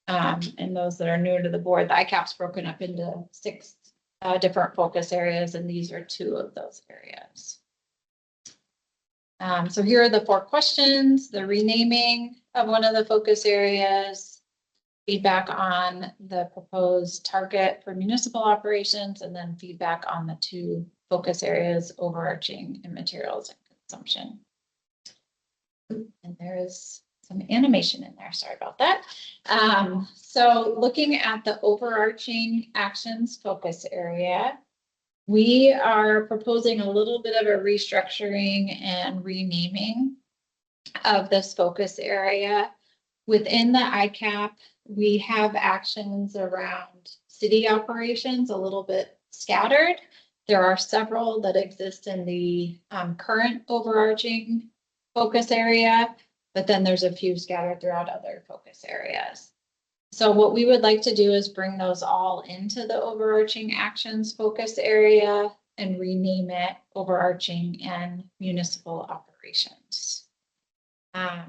and those that are new to the board, the ICAP's broken up into 6 different focus areas, and these are 2 of those areas. So here are the 4 questions: the renaming of one of the focus areas, feedback on the proposed target for municipal operations, and then feedback on the 2 focus areas, overarching and materials and consumption. And there is some animation in there, sorry about that. So looking at the overarching actions focus area, we are proposing a little bit of a restructuring and renaming of this focus area. Within the ICAP, we have actions around city operations, a little bit scattered. There are several that exist in the current overarching focus area, but then there's a few scattered throughout other focus areas. So what we would like to do is bring those all into the overarching actions focus area and rename it overarching and municipal operations. So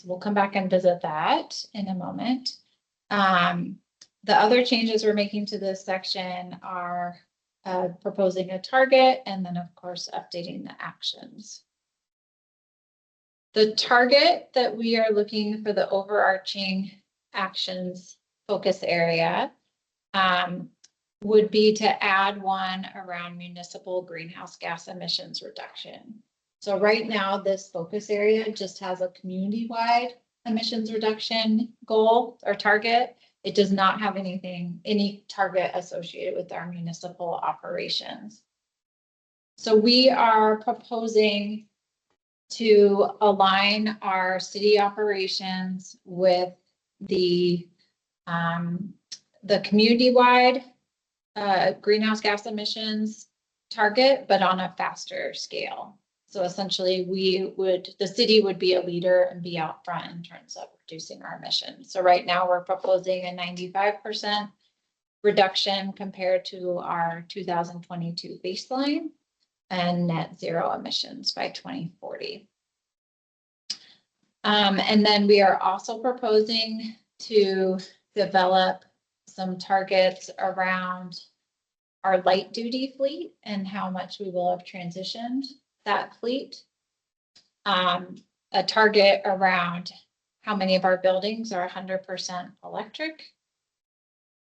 we'll come back and visit that in a moment. The other changes we're making to this section are proposing a target and then, of course, updating the actions. The target that we are looking for the overarching actions focus area would be to add one around municipal greenhouse gas emissions reduction. So right now, this focus area just has a community-wide emissions reduction goal or target. It does not have any target associated with our municipal operations. So we are proposing to align our city operations with the community-wide greenhouse gas emissions target, but on a faster scale. So essentially, the city would be a leader and be out front in terms of reducing our emissions. So right now, we're proposing a 95% reduction compared to our 2022 baseline and net zero emissions by 2040. And then we are also proposing to develop some targets around our light duty fleet and how much we will have transitioned that fleet. A target around how many of our buildings are 100% electric.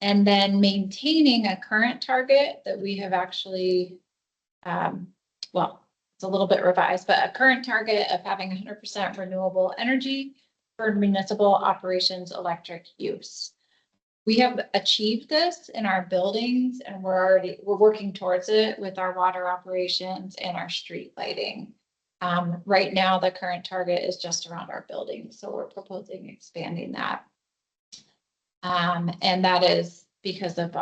And then maintaining a current target that we have actually, well, it's a little bit revised, but a current target of having 100% renewable energy for municipal operations electric use. We have achieved this in our buildings, and we're working towards it with our water operations and our street lighting. Right now, the current target is just around our buildings, so we're proposing expanding that. And that is because of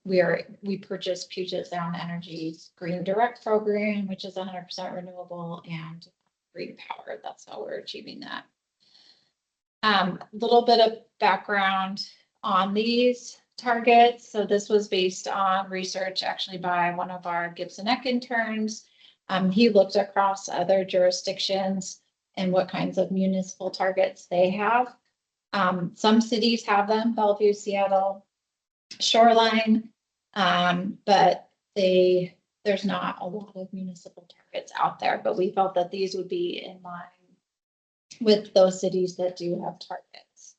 we purchased Puget Sound Energy's Green Direct program, which is 100% renewable and green power. That's how we're achieving that. A little bit of background on these targets. So this was based on research actually by one of our Gibson Eck interns. He looked across other jurisdictions and what kinds of municipal targets they have. Some cities have them, Bellevue, Seattle, Shoreline, but there's not a lot of municipal targets out there, but we felt that these would be in line with those cities that do have targets.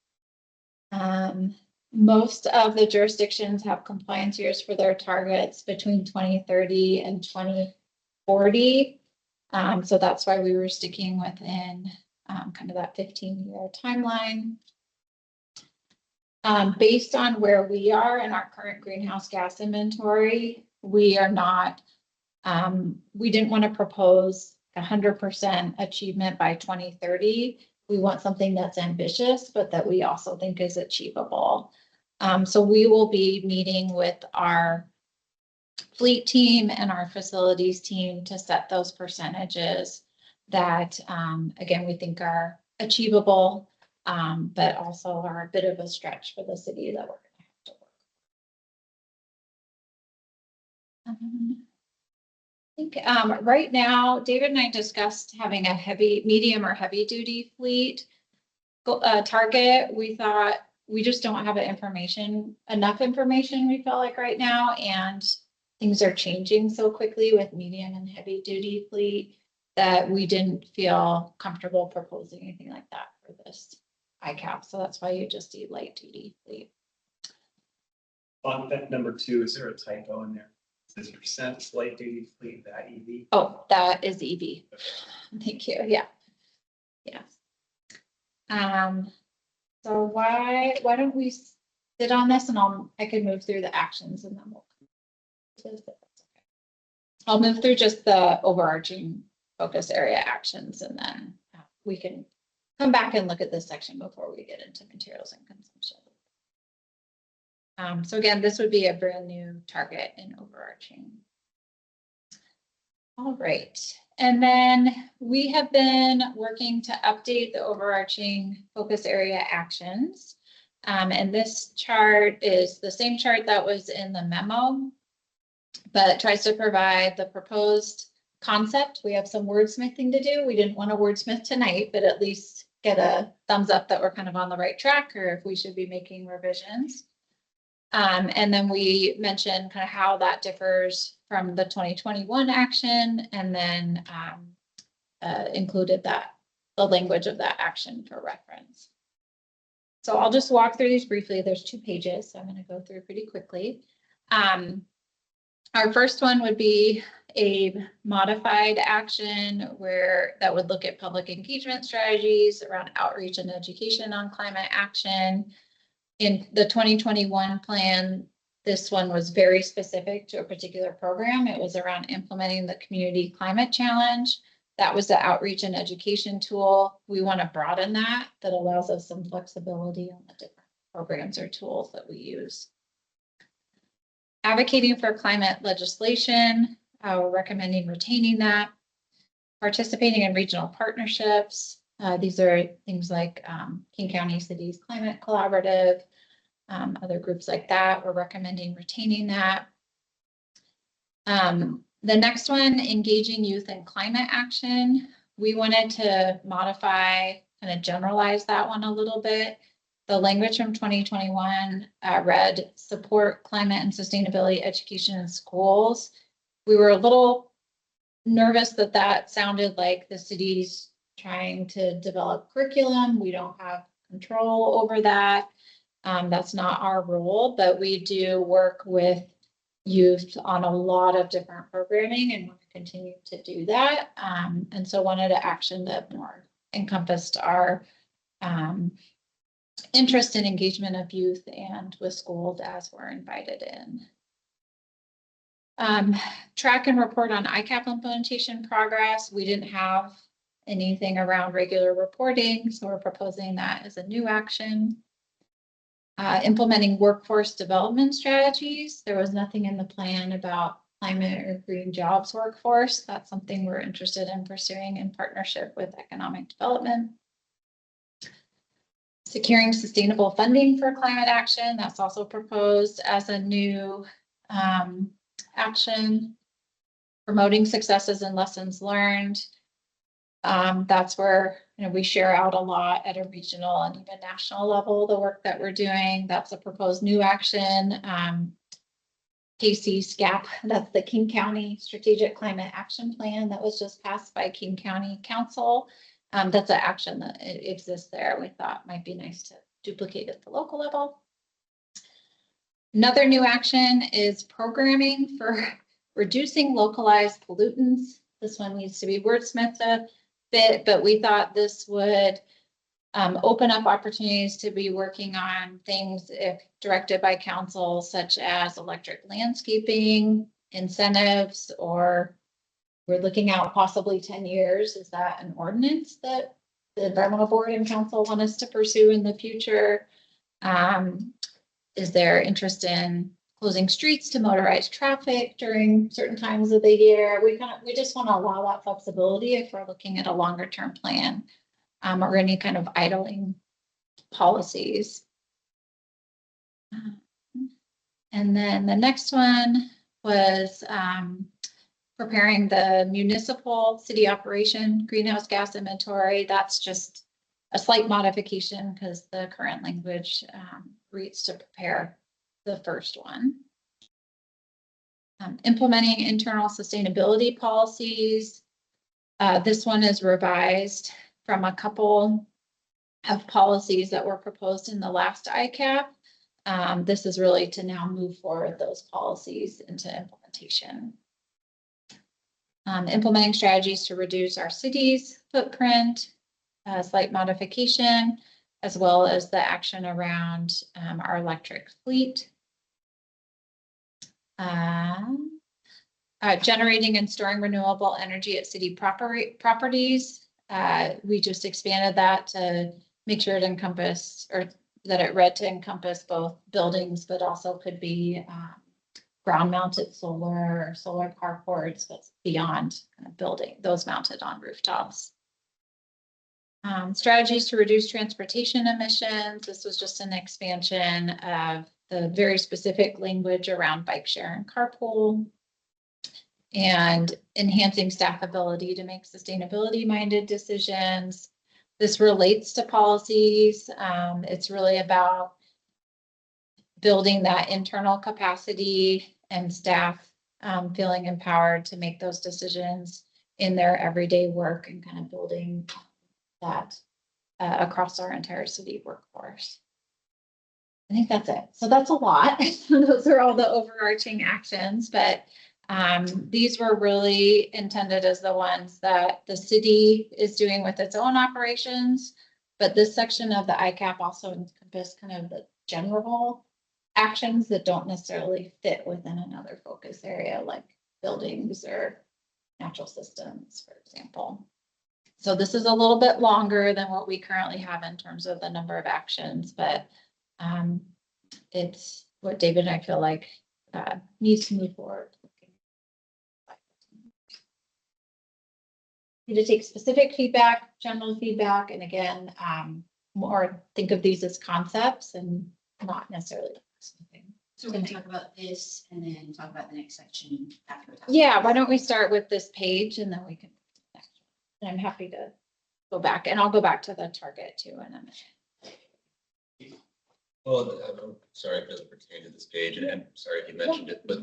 Most of the jurisdictions have compliance years for their targets between 2030 and 2040. So that's why we were sticking within kind of that 15-year timeline. Based on where we are in our current greenhouse gas inventory, we are not, we didn't want to propose 100% achievement by 2030. We want something that's ambitious, but that we also think is achievable. So we will be meeting with our fleet team and our facilities team to set those percentages that, again, we think are achievable, but also are a bit of a stretch for the city that we're going to have to work. I think right now, David and I discussed having a medium or heavy duty fleet target. We thought we just don't have enough information we feel like right now, and things are changing so quickly with medium and heavy duty fleet that we didn't feel comfortable proposing anything like that for this ICAP. So that's why you just see light duty fleet. On that number 2, is there a typo in there? It says percent light duty fleet, that EV. Oh, that is EV. Thank you. Yeah. Yes. So why don't we sit on this, and I can move through the actions, and then I'll move through just the overarching focus area actions, and then we can come back and look at this section before we get into materials and consumption. So again, this would be a brand new target in overarching. All right. And then we have been working to update the overarching focus area actions. And this chart is the same chart that was in the memo, but tries to provide the proposed concept. We have some wordsmithing to do. We didn't want to wordsmith tonight, but at least get a thumbs up that we're kind of on the right track, or if we should be making revisions. And then we mentioned kind of how that differs from the 2021 action, and then included the language of that action for reference. So I'll just walk through these briefly. There's 2 pages, so I'm going to go through pretty quickly. Our first one would be a modified action that would look at public engagement strategies around outreach and education on climate action. In the 2021 plan, this one was very specific to a particular program. It was around implementing the community climate challenge. That was the outreach and education tool. We want to broaden that allows us some flexibility on the different programs or tools that we use. Advocating for climate legislation. We're recommending retaining that. Participating in regional partnerships. These are things like King County Cities Climate Collaborative, other groups like that. We're recommending retaining that. The next one, engaging youth in climate action. We wanted to modify, kind of generalize that one a little bit. The language from 2021 read support climate and sustainability education in schools. We were a little nervous that that sounded like the city's trying to develop curriculum. We don't have control over that. That's not our role, but we do work with youth on a lot of different programming and want to continue to do that. And so wanted an action that more encompassed our interest and engagement of youth and with schools as we're invited in. Track and report on ICAP implementation progress. We didn't have anything around regular reporting, so we're proposing that as a new action. Implementing workforce development strategies. There was nothing in the plan about climate or green jobs workforce. That's something we're interested in pursuing in partnership with economic development. Securing sustainable funding for climate action. That's also proposed as a new action. Promoting successes and lessons learned. That's where we share out a lot at a regional and even national level, the work that we're doing. That's a proposed new action. ICAP, that's the King County Strategic Climate Action Plan that was just passed by King County Council. That's an action that exists there. We thought might be nice to duplicate at the local level. Another new action is programming for reducing localized pollutants. This one needs to be wordsmithed a bit, but we thought this would open up opportunities to be working on things if directed by council, such as electric landscaping, incentives, or we're looking out possibly 10 years. Is that an ordinance that the environmental board and council want us to pursue in the future? Is there interest in closing streets to motorized traffic during certain times of the year? We just want to allow that flexibility if we're looking at a longer term plan or any kind of idling policies. And then the next one was preparing the municipal city operation greenhouse gas inventory. That's just a slight modification because the current language reads to prepare the first one. Implementing internal sustainability policies. This one is revised from a couple of policies that were proposed in the last ICAP. This is really to now move forward those policies into implementation. Implementing strategies to reduce our city's footprint, slight modification, as well as the action around our electric fleet. Generating and storing renewable energy at city properties. We just expanded that to make sure it encompassed, or that it read to encompass both buildings, but also could be ground mounted solar or solar carports, but beyond kind of building those mounted on rooftops. Strategies to reduce transportation emissions. This was just an expansion of the very specific language around bike share and carpool, and enhancing staff ability to make sustainability minded decisions. This relates to policies. It's really about building that internal capacity and staff feeling empowered to make those decisions in their everyday work and kind of building that across our entire city workforce. I think that's it. So that's a lot. Those are all the overarching actions, but these were really intended as the ones that the city is doing with its own operations. But this section of the ICAP also encompassed kind of the general actions that don't necessarily fit within another focus area, like buildings or natural systems, for example. So this is a little bit longer than what we currently have in terms of the number of actions, but it's what David and I feel like needs to move forward. to take specific feedback, general feedback, and again, more think of these as concepts and not necessarily something. So we're gonna talk about this and then talk about the next section after. Yeah, why don't we start with this page and then we can. And I'm happy to go back, and I'll go back to the target too in a minute. Well, I'm sorry if it doesn't pertain to this page, and I'm sorry if you mentioned it, but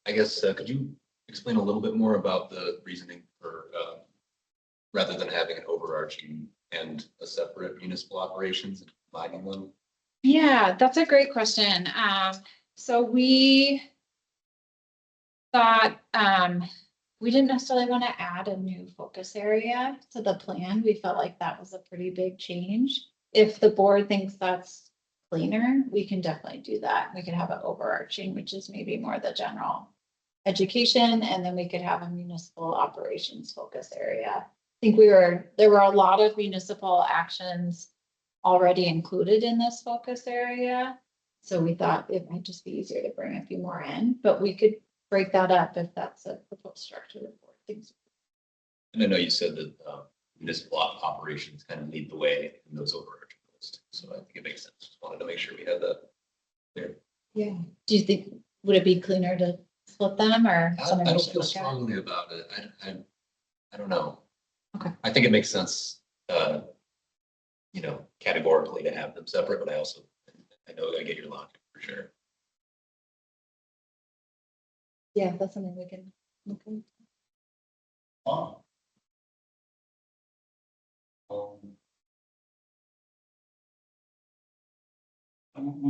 I guess, could you explain a little bit more about the reasoning for, rather than having an overarching and a separate municipal operations and combining them? Yeah, that's a great question. So we thought, we didn't necessarily want to add a new focus area to the plan. We felt like that was a pretty big change. If the board thinks that's cleaner, we can definitely do that. We could have an overarching, which is maybe more the general education, and then we could have a municipal operations focus area. I think there were a lot of municipal actions already included in this focus area. So we thought it might just be easier to bring a few more in, but we could break that up if that's a proposed structure for things. And I know you said that municipal operations kind of lead the way in those overarching goals, so I think it makes sense. Just wanted to make sure we had that clear. Yeah. Do you think, would it be cleaner to split them or? I something we don't should feel look at? strongly about it. I don't know. Okay. I think it makes sense, categorically to have them separate, but I know I get your logic for sure. Yeah, that's something we can look at.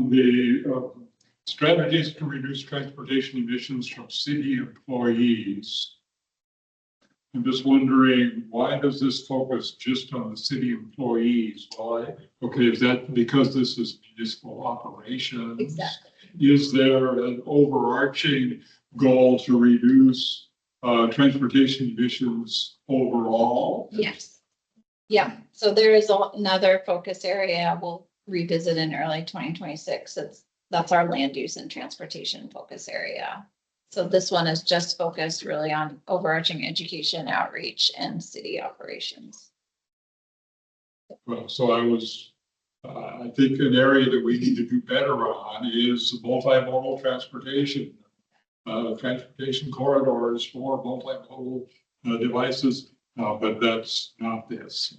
The strategies to reduce transportation emissions from city employees. I'm just wondering, why does this focus just on the city employees? Why? Okay, is that because this is municipal operations? Exactly. Is there an overarching goal to reduce transportation emissions overall? Yes. Yeah, so there is another focus area we'll revisit in early 2026. That's our land use and transportation focus area. So this one is just focused really on overarching education, outreach, and city operations. Well, so I think an area that we need to do better on is multimodal transportation. Transportation corridors for multimodal devices, but that's not this.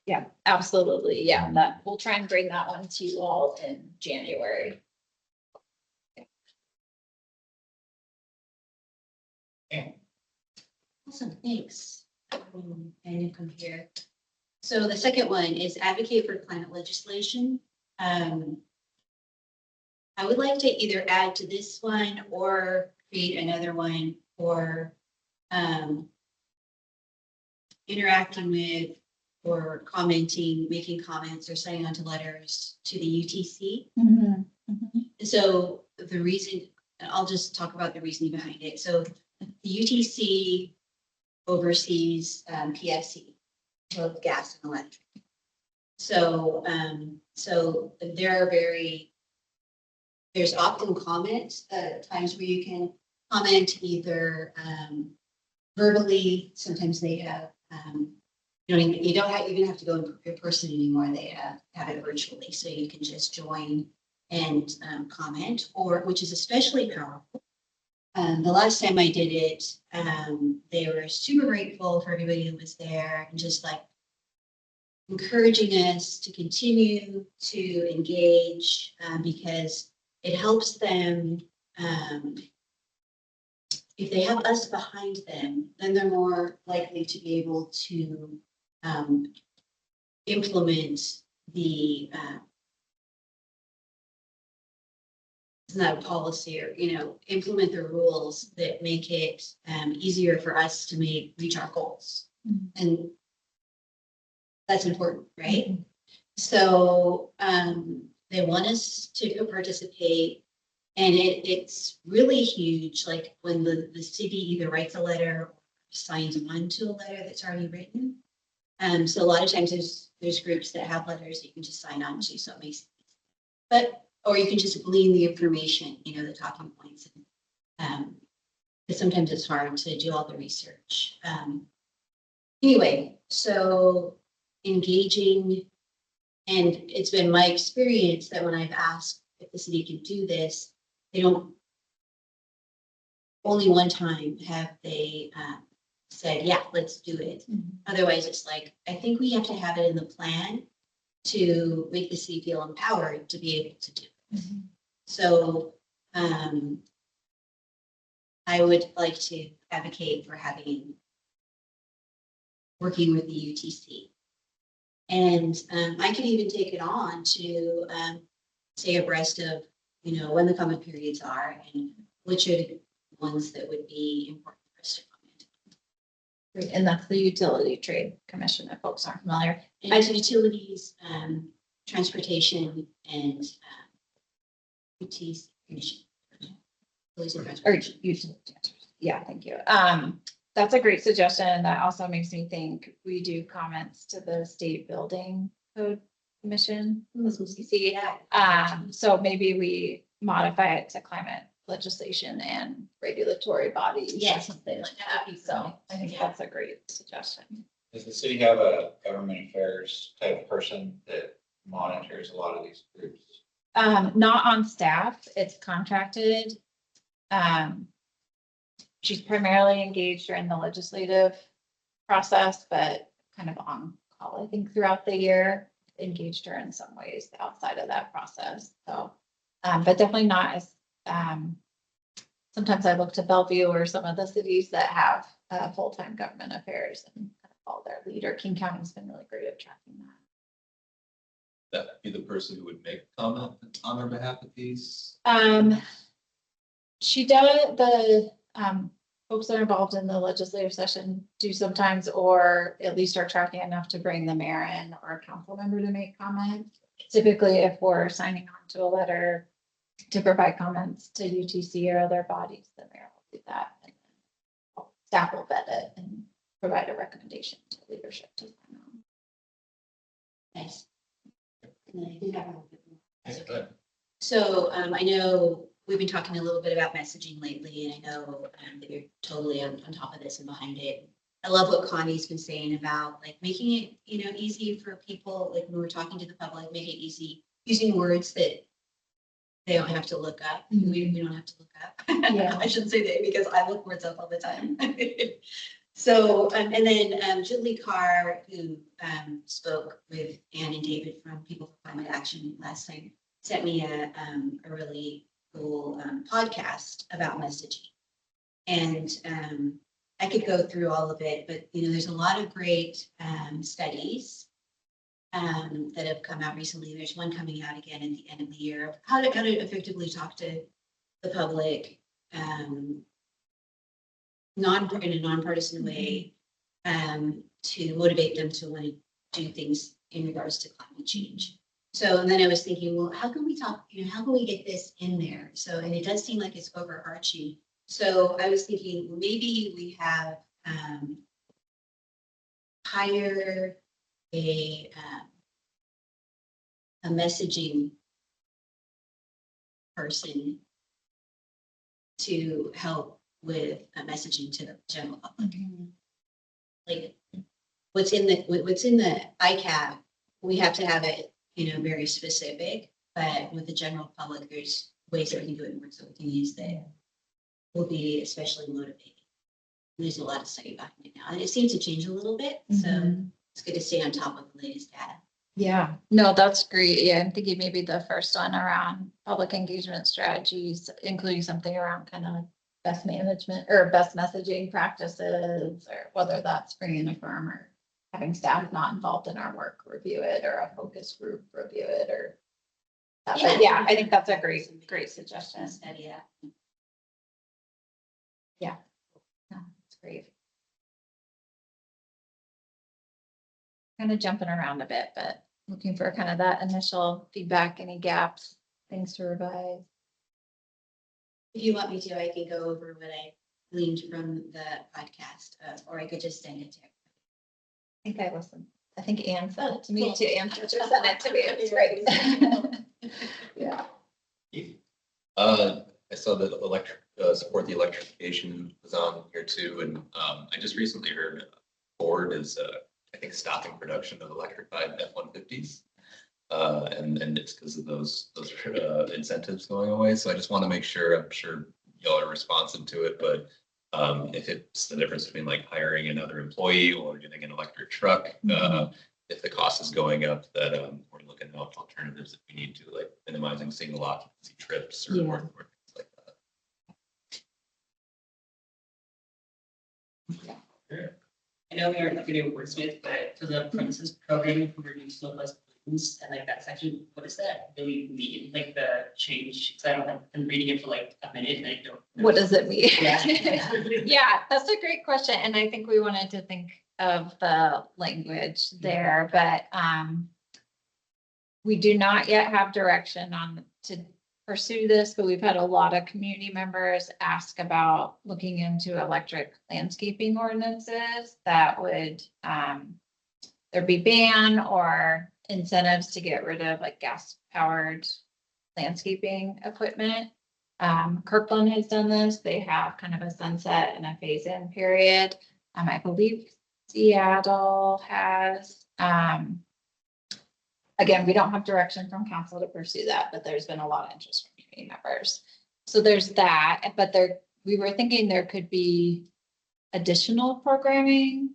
Yeah, absolutely. Yeah, that we'll try and bring that one to you all in January. Awesome, thanks. And you come here. So the second one is advocate for climate legislation. I would like to either add to this one or create another one for interacting with or commenting, making comments or signing on to letters to the UTC. So the reason, I'll just talk about the reasoning behind it. So the UTC oversees PSC, both gas and electric. So there's often comments, times where you can comment either verbally. Sometimes they have, you don't even have to go in person anymore. They have it virtually, so you can just join and comment, which is especially powerful. The last time I did it, they were super grateful for everybody who was there and just like encouraging us to continue to engage because it helps them. If they have us behind them, then they're more likely to be able to implement the it's not a policy or, implement the rules that make it easier for us to reach our goals. And that's important, right? So they want us to participate, and it's really huge. Like when the city either writes a letter or signs on to a letter that's already written. So a lot of times there's groups that have letters that you can just sign on to, so it makes it, or you can just glean the information, the talking points. Because sometimes it's hard to do all the research. Anyway, so engaging, and it's been my experience that when I've asked if the city can do this, they don't, only one time have they said, yeah, let's do it. Otherwise, it's like, I think we have to have it in the plan to make the city feel empowered to be able to do it. So I would like to advocate for working with the UTC. And I could even take it on to stay abreast of, when the comment periods are and which are the ones that would be important for us to comment. Great. And that's the Utility Trade Commission, if folks aren't familiar. And it's utilities, transportation, and UTC commission. Utilities and Or transportation. utility. Yeah, thank you. That's a great suggestion. That also makes me think we do comments to the State Building Code Commission, SBCC. So maybe we modify it to climate legislation and regulatory bodies. Yes. Or something like that. So I think that's a great suggestion. Does the city have a government affairs type person that monitors a lot of these groups? Not on staff, it's contracted. She's primarily engaged during the legislative process, but kind of on call, I think, throughout the year, engaged her in some ways outside of that process. So, but definitely not as, sometimes I look to Bellevue or some of the cities that have full-time government affairs and kind of follow their lead, or King County's been really great at tracking that. That would be the person who would make a comment on our behalf of these. She does, the folks that are involved in the legislative session do sometimes, or at least are tracking enough to bring the mayor in or a council member to make comments. Typically, if we're signing on to a letter to provide comments to UTC or other bodies, the mayor will do that. And then staff will vet it and provide a recommendation to leadership to sign on. Nice. And then I do have a little bit more. That's good. So I know we've been talking a little bit about messaging lately, and I know that you're totally on top of this and behind it. I love what Connie's been saying about like making it, easy for people, like when we're talking to the public, make it easy, using words that they don't have to look up. We don't have to look up. Yeah. I shouldn't say that because I look words up all the time. So, and then Julie Carr, who spoke with Ann and David from People for Climate Action last time, sent me a really cool podcast about messaging. And I could go through all of it, but there's a lot of great studies that have come out recently. There's one coming out again at the end of the year of how to effectively talk to the public in a nonpartisan way to motivate them to want to do things in regards to climate change. So, and then I was thinking, well, how can we talk, how can we get this in there? So, and it does seem like it's overarching. So I was thinking, well, maybe we have hire a messaging person to help with messaging to the general public. Like what's in the ICAP, we have to have it, very specific, but with the general public, there's ways that we can do it more, so we can use that will be especially motivating. There's a lot of study behind it now, and it seems to change a little bit, so it's good to stay on top of the latest data. Yeah, no, that's great. Yeah, I'm thinking maybe the first one around public engagement strategies, including something around kind of best management or best messaging practices, or whether that's bringing a firm or having staff not involved in our work review it, or a focus group review it, or that. But yeah, I think that's a great suggestion. Study that. Yeah, no, that's great. Kind of jumping around a bit, but looking for kind of that initial feedback, any gaps, things to revise. If you want me to, I can go over what I gleaned from the podcast, or I could just send it to I think I listened. I think Ann said it to me too. Ann just sent it to me. It was great. Yeah. I saw that support the electrification was on here too, and I just recently heard board is, I think, stopping production of electrified F-150s. And it's because of those incentives going away. So I just want to make sure, I'm sure y'all are responsive to it, but if it's the difference between like hiring another employee or getting an electric truck, if the cost is going up, that we're looking at alternatives if we need to, like minimizing single occupancy trips or Yeah. or things like that. I know we aren't looking at wordsmith, but for the premises program for reducing snowplows and like that section, what does that really mean? Like the change, because I don't have, been reading it for like a minute and I don't. know. What does it mean? Yeah. Yeah, that's a great question. And I think we wanted to think of the language there, but we do not yet have direction on to pursue this, but we've had a lot of community members ask about looking into electric landscaping ordinances that would there be ban or incentives to get rid of like gas powered landscaping equipment. Kirkland has done this. They have kind of a sunset and a phase in period. I believe Seattle has, again, we don't have direction from council to pursue that, but there's been a lot of interest from community members. So there's that, but we were thinking there could be additional programming,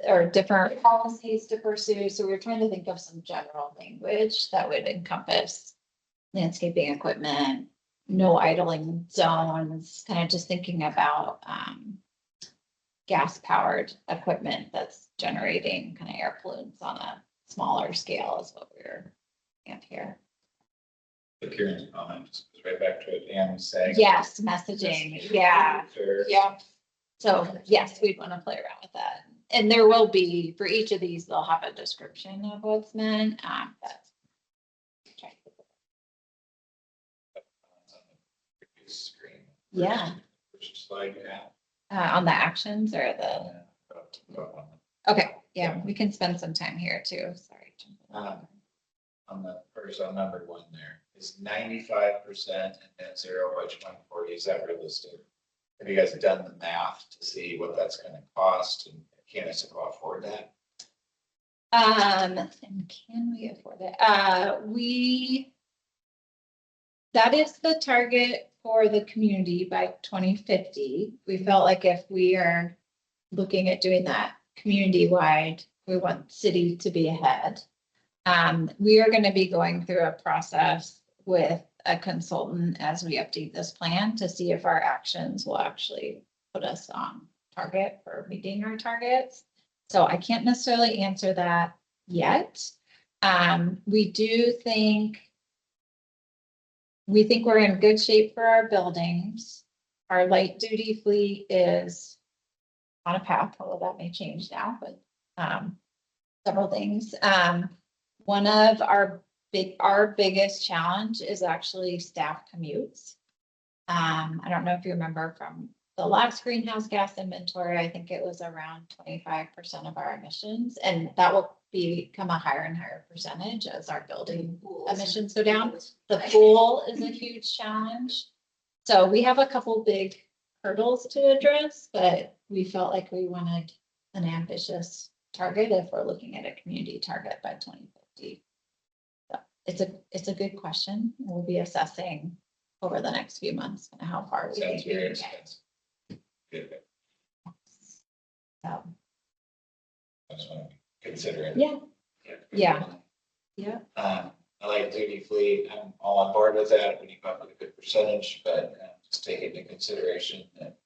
or different policies to pursue. So we were trying to think of some general language that would encompass landscaping equipment, no idling zones, kind of just thinking about gas powered equipment that's generating kind of air pollutants on a smaller scale is what we're at here. The Kieran's comment just goes right back to what Dan was saying. Yes, messaging, yeah, Sure. yeah. So yes, we'd want to play around with that. And there will be, for each of these, they'll have a description of what's meant, but Screen. yeah, First slide you have. on the actions or okay, yeah, we can spend some time here too, sorry. On the first, on number one there, is 95% and net zero by 2040, is that realistic? Have you guys done the math to see what that's gonna cost, and can Issaquah afford that? And can we afford it? That is the target for the community by 2050. We felt like if we are looking at doing that community-wide, we want city to be ahead. We are going to be going through a process with a consultant as we update this plan to see if our actions will actually put us on target for meeting our targets. So I can't necessarily answer that yet. We think we're in good shape for our buildings. Our light duty fleet is on a path, although that may change now, but several things. One of our biggest challenge is actually staff commutes. I don't know if you remember from the last greenhouse gas inventory, I think it was around 25% of our emissions, and that will become a higher and higher percentage as our building emissions go down. The pool is a huge challenge. So we have a couple big hurdles to address, but we felt like we wanted an ambitious target if we're looking at a community target by 2050. So it's a good question. We'll be assessing over the next few months and how far we Sounds think we very can get. expensive. Good. So, I just want to consider it. yeah, yeah, yeah. I like duty fleet. I'm all on board with that. When you come up with a good percentage, but just take into consideration that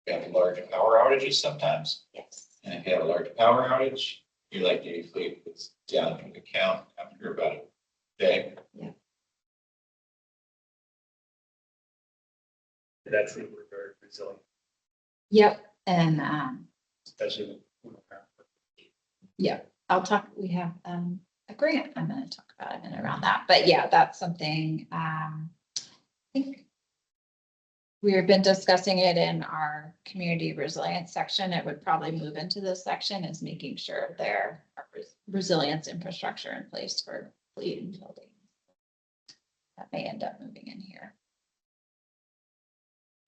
we have large power outages sometimes. Yes. And if you have a large power outage, your light duty fleet is down from the count after about a day. That's it, we're very resilient, Yep, and especially when yeah, I'll talk, we have a grant I'm gonna talk about and around that, but yeah, that's something I think we've been discussing it in our community resilience section. It would probably move into this section, is making sure there are resilience infrastructure in place for fleet and buildings. That may end up moving in here.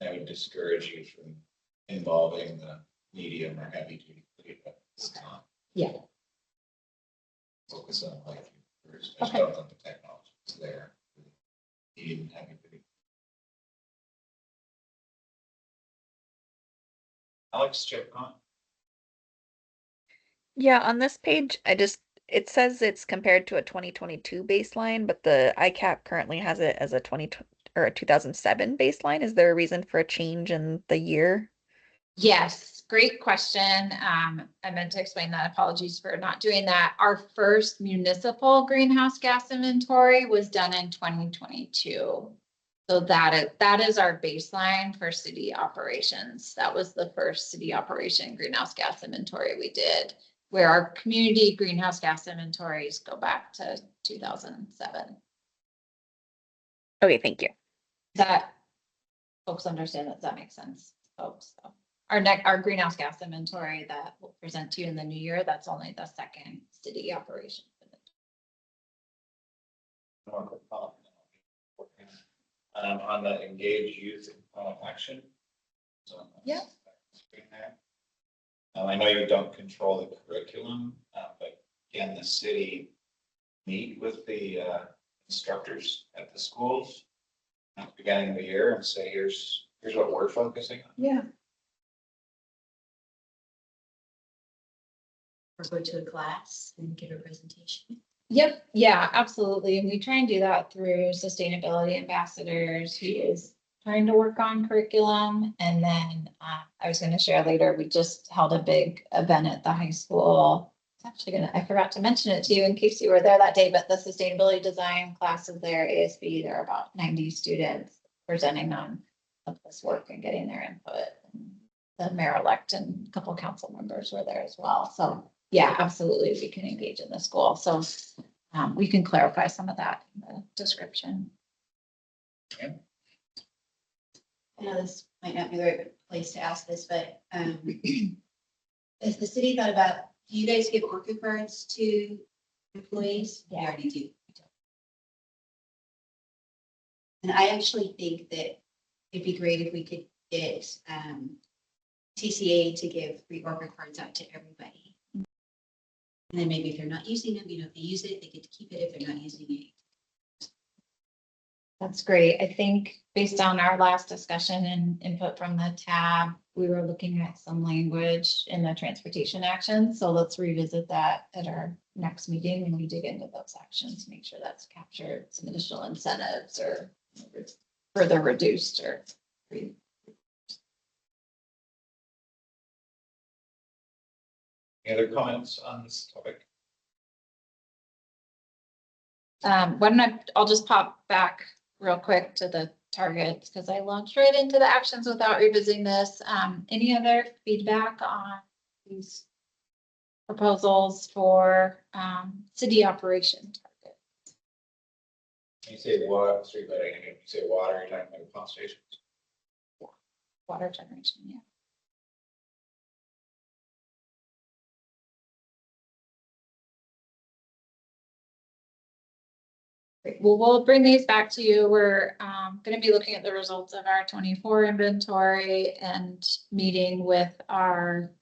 I would discourage you from involving the medium or heavy duty fleet, but it's not. Yeah. Focus on light first, Okay. start on the technology there. Medium and heavy duty. Alex, check on. Yeah, on this page, it says it's compared to a 2022 baseline, but the ICAP currently has it as a 2007 baseline. Is there a reason for a change in the year? Yes, great question. I meant to explain that. Apologies for not doing that. Our first municipal greenhouse gas inventory was done in 2022. So that is our baseline for city operations. That was the first city operation greenhouse gas inventory we did, where our community greenhouse gas inventories go back to 2007. Okay, thank you. That folks understand that makes sense, folks. So our greenhouse gas inventory that we'll present to you in the new year, that's only the second city operation. On the engage youth in climate action. So, Yeah. I know you don't control the curriculum, but can the city meet with the instructors at the schools at the beginning of the year and say, here's what we're focusing on? Yeah. Or go to a class and give a presentation. Yep, yeah, absolutely. And we try and do that through sustainability ambassadors. He is trying to work on curriculum. And then I was going to share later, we just held a big event at the high school. It's actually I forgot to mention it to you in case you were there that day, but the sustainability design classes there, ASB, there are about 90 students presenting on this work and getting their input. And the mayor-elect and a couple of council members were there as well. So yeah, absolutely, we can engage in the school. So we can clarify some of that in the description. I know this might not be the right place to ask this, but has the city thought about, do you guys give orca cards to employees? Yeah. You already do. And I actually think that it'd be great if we could get TCA to give free orca cards out to everybody. And then maybe if they're not using them, if they use it, they get to keep it. If they're not using it. That's great. I think based on our last discussion and input from the tab, we were looking at some language in the transportation actions. So let's revisit that at our next meeting when we dig into those actions, make sure that's captured, some additional incentives or further reduced or. Any other comments on this topic? Why don't I'll just pop back real quick to the targets because I launched right into the actions without revisiting this. Any other feedback on these proposals for city operation targets? You say water, street lighting, and you say water, you're talking about pump stations. Water generation, yeah. Great. Well, we'll bring these back to you. We're going to be looking at the results of our 24 inventory and meeting with our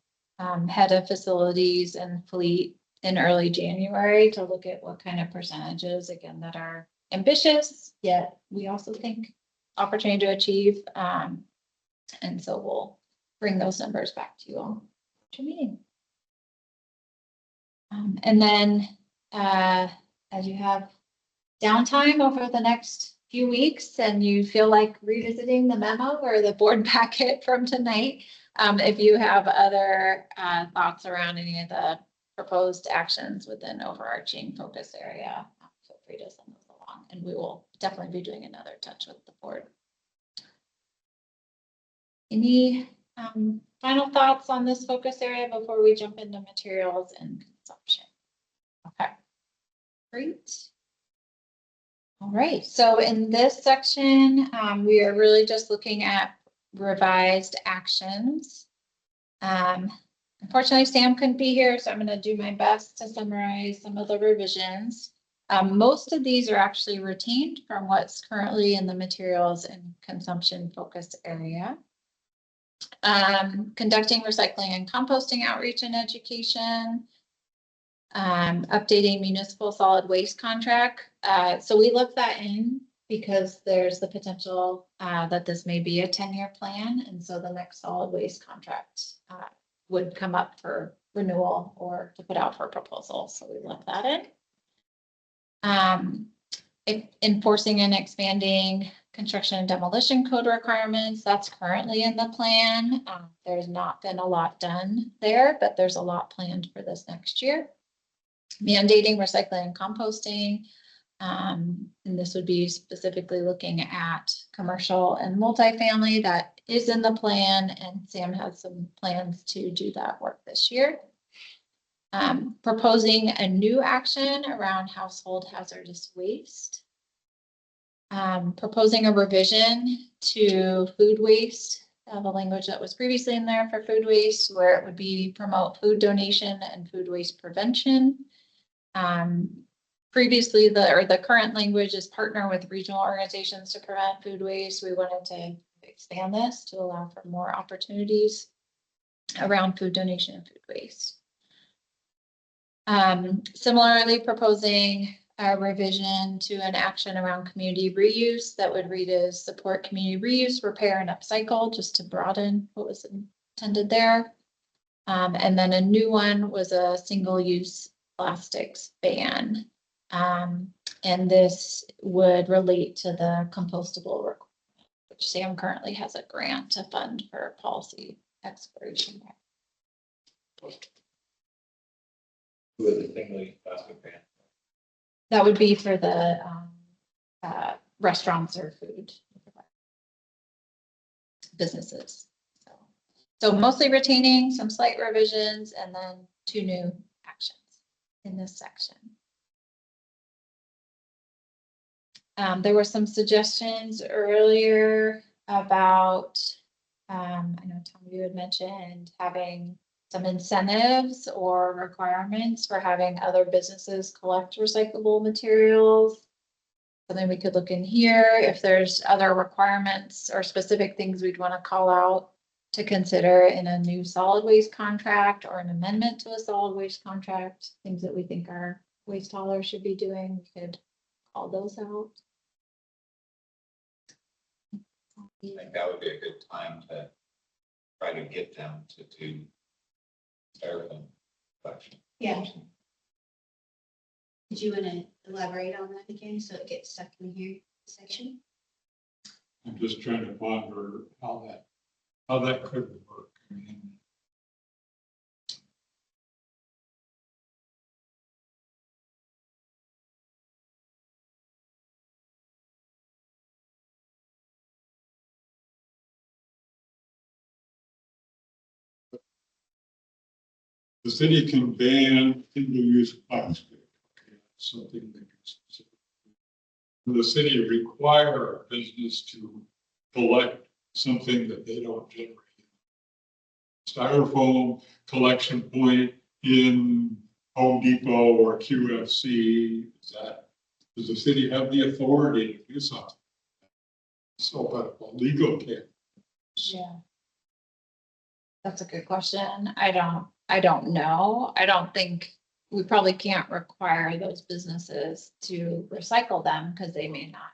head of facilities and fleet in early January to look at what kind of percentages, again, that are ambitious, yet we also think opportunity to achieve. And so we'll bring those numbers back to you all to meeting. And then as you have downtime over the next few weeks and you feel like revisiting the memo or the board packet from tonight, if you have other thoughts around any of the proposed actions within overarching focus area, feel free to send those along and we will definitely be doing another touch with the board. Any final thoughts on this focus area before we jump into materials and consumption? Okay, great. All right, so in this section, we are really just looking at revised actions. Unfortunately, Sam couldn't be here, so I'm going to do my best to summarize some of the revisions. Most of these are actually retained from what's currently in the materials and consumption focus area. Conducting recycling and composting outreach and education. Updating municipal solid waste contract. So we left that in because there's the potential that this may be a 10-year plan. And so the next solid waste contract would come up for renewal or to put out for proposal. So we left that in. Enforcing and expanding construction and demolition code requirements. That's currently in the plan. There's not been a lot done there, but there's a lot planned for this next year. Mandating recycling and composting. And this would be specifically looking at commercial and multifamily. That is in the plan, and Sam has some plans to do that work this year. Proposing a new action around household hazardous waste. Proposing a revision to food waste, the language that was previously in there for food waste, where it would be promote food donation and food waste prevention. Previously, the current language is partner with regional organizations to prevent food waste. We wanted to expand this to allow for more opportunities around food donation and food waste. Similarly, proposing a revision to an action around community reuse that would read as support community reuse, repair, and upcycle, just to broaden what was intended there. And then a new one was a single-use plastics ban. And this would relate to the compostable requirement, which Sam currently has a grant to fund for policy exploration. Who is the single-use plastic ban? That would be for the restaurants or food businesses. So mostly retaining, some slight revisions, and then 2 new actions in this section. There were some suggestions earlier about, I know Tom, you had mentioned having some incentives or requirements for having other businesses collect recyclable materials. Something we could look in here if there's other requirements or specific things we'd want to call out to consider in a new solid waste contract or an amendment to a solid waste contract, things that we think our waste haulers should be doing. We could call those out. I think that would be a good time to try to get them to do styrofoam collection. Yeah. Did you want to elaborate on that again, so it gets stuck in here section? I'm just trying to ponder how that could work. I mean, the city can ban single-use plastic. Okay, something they can specifically. The city require a business to collect something that they don't generate. Styrofoam collection point in Home Depot or QFC, does the city have the authority to do something? So, but a legal can't. Yeah. That's a good question. I don't know. I don't think we probably can't require those businesses to recycle them because they may not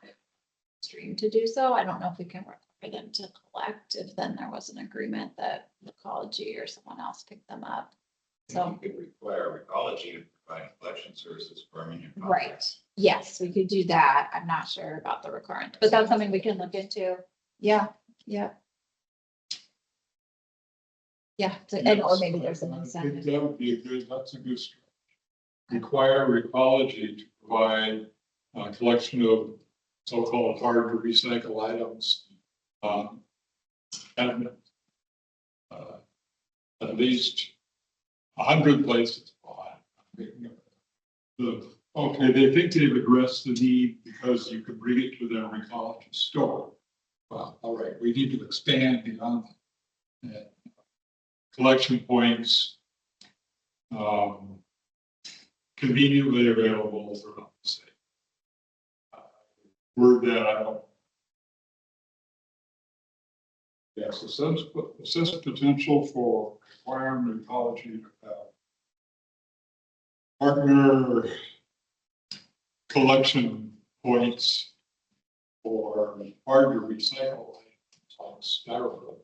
stream to do so. I don't know if we can require them to collect if then there was an agreement that Ecology or someone else picked them up. So you could require Ecology to provide collection services for them in your contract. right. Yes, we could do that. I'm not sure about the requirement, but that's something we can look into. Yeah, yeah. Yeah, or maybe there's an I think incentive. that would be that's a good strategy. Require Ecology to provide a collection of so-called hard to recycle items. And at least 100 places. Okay, they think they've addressed the need because you can bring it to their Ecology store. Well, all right, we need to expand beyond that. Collection points, conveniently available throughout the state. Word that I don't Yes, assess potential for requiring ecology to have partner collection points for hard to recycle, like styrofoam.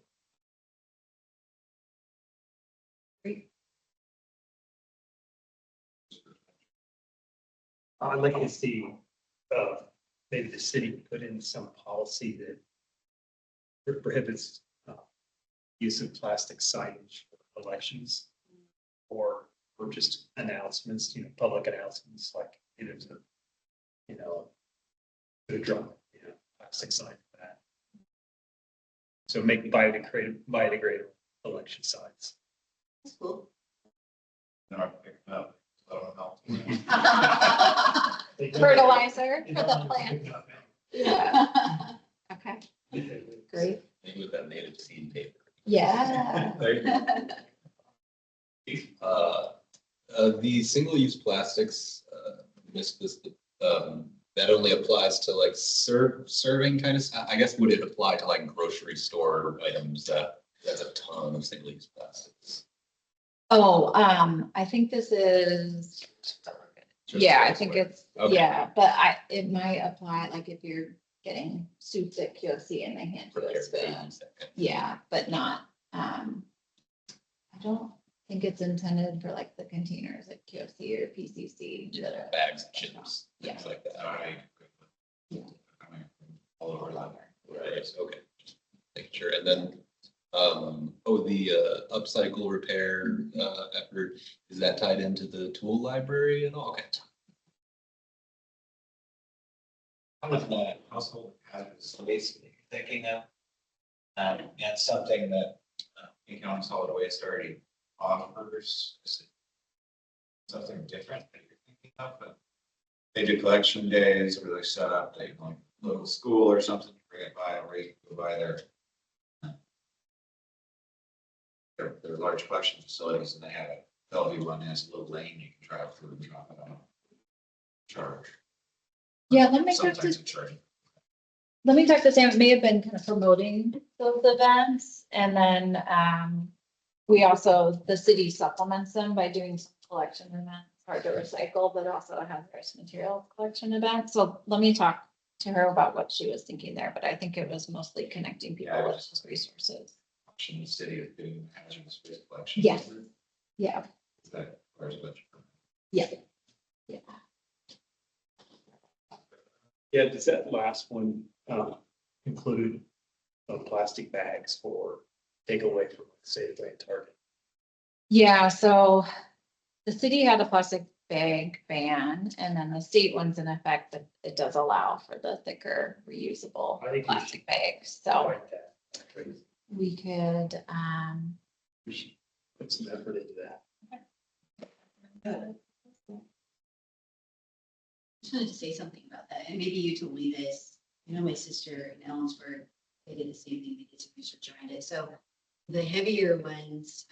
I'd like to see, maybe the city put in some policy that prohibits use of plastic signage for elections or just announcements, public announcements, like there's a, put a drum, plastic sign for that. So make biodegradable election signs. That's cool. No, I picked it up. So that'll help. Fertilizer for the plant. Yeah. Okay, great. Maybe with that native seed paper. Yeah. The single-use plastics, missed this, that only applies to like serving kind of, I guess, would it apply to like grocery store items that's a ton of single-use plastics? Oh, I think this is, Just yeah, I elsewhere. think it's, Okay. yeah, but it might apply, like if you're getting soups at QFC and they hand you a Prepared spoon. foods, okay. Yeah, but not, I don't think it's intended for like the containers at QFC or PCC that are. Bags of chips, Yeah. things like that. All right. Yeah. All over that. Right, okay. Making sure, and then, the upcycle repair, effort, is that tied into the tool library at all? Okay. How much that household hazardous waste you're thinking of? And something that County Solid Waste already offers, is it something different that you're thinking of? But they do collection days where they set up a like little school or something, bring it by, or you go by their large collection facilities, and they have a Bellevue one has a little lane you can drive through and drop it off. Charge. Yeah, let me talk Sometimes to, it's charging. let me talk to Sam. It may have been kind of promoting those events. And then, we also, the city supplements them by doing some collection events, hard to recycle, but also hazardous materials collection events. So let me talk to her about what she was thinking there, but I think it was mostly connecting people Yeah, it with was- those resources. Function the city of doing hazardous waste collection. Yeah. Yeah, That requires a bunch of. yeah, yeah. Yeah, does that last one, include plastic bags for takeaway from, say, the Target? Yeah, so the city had a plastic bag ban, and then the state one's in effect, but it does allow for the thicker reusable I think we plastic bags, so Like that. we could, We should put some effort into that. Just wanted to say something about that, and maybe you told me this. My sister in Ellensburg, they did the same thing. They did some research around it. So the heavier ones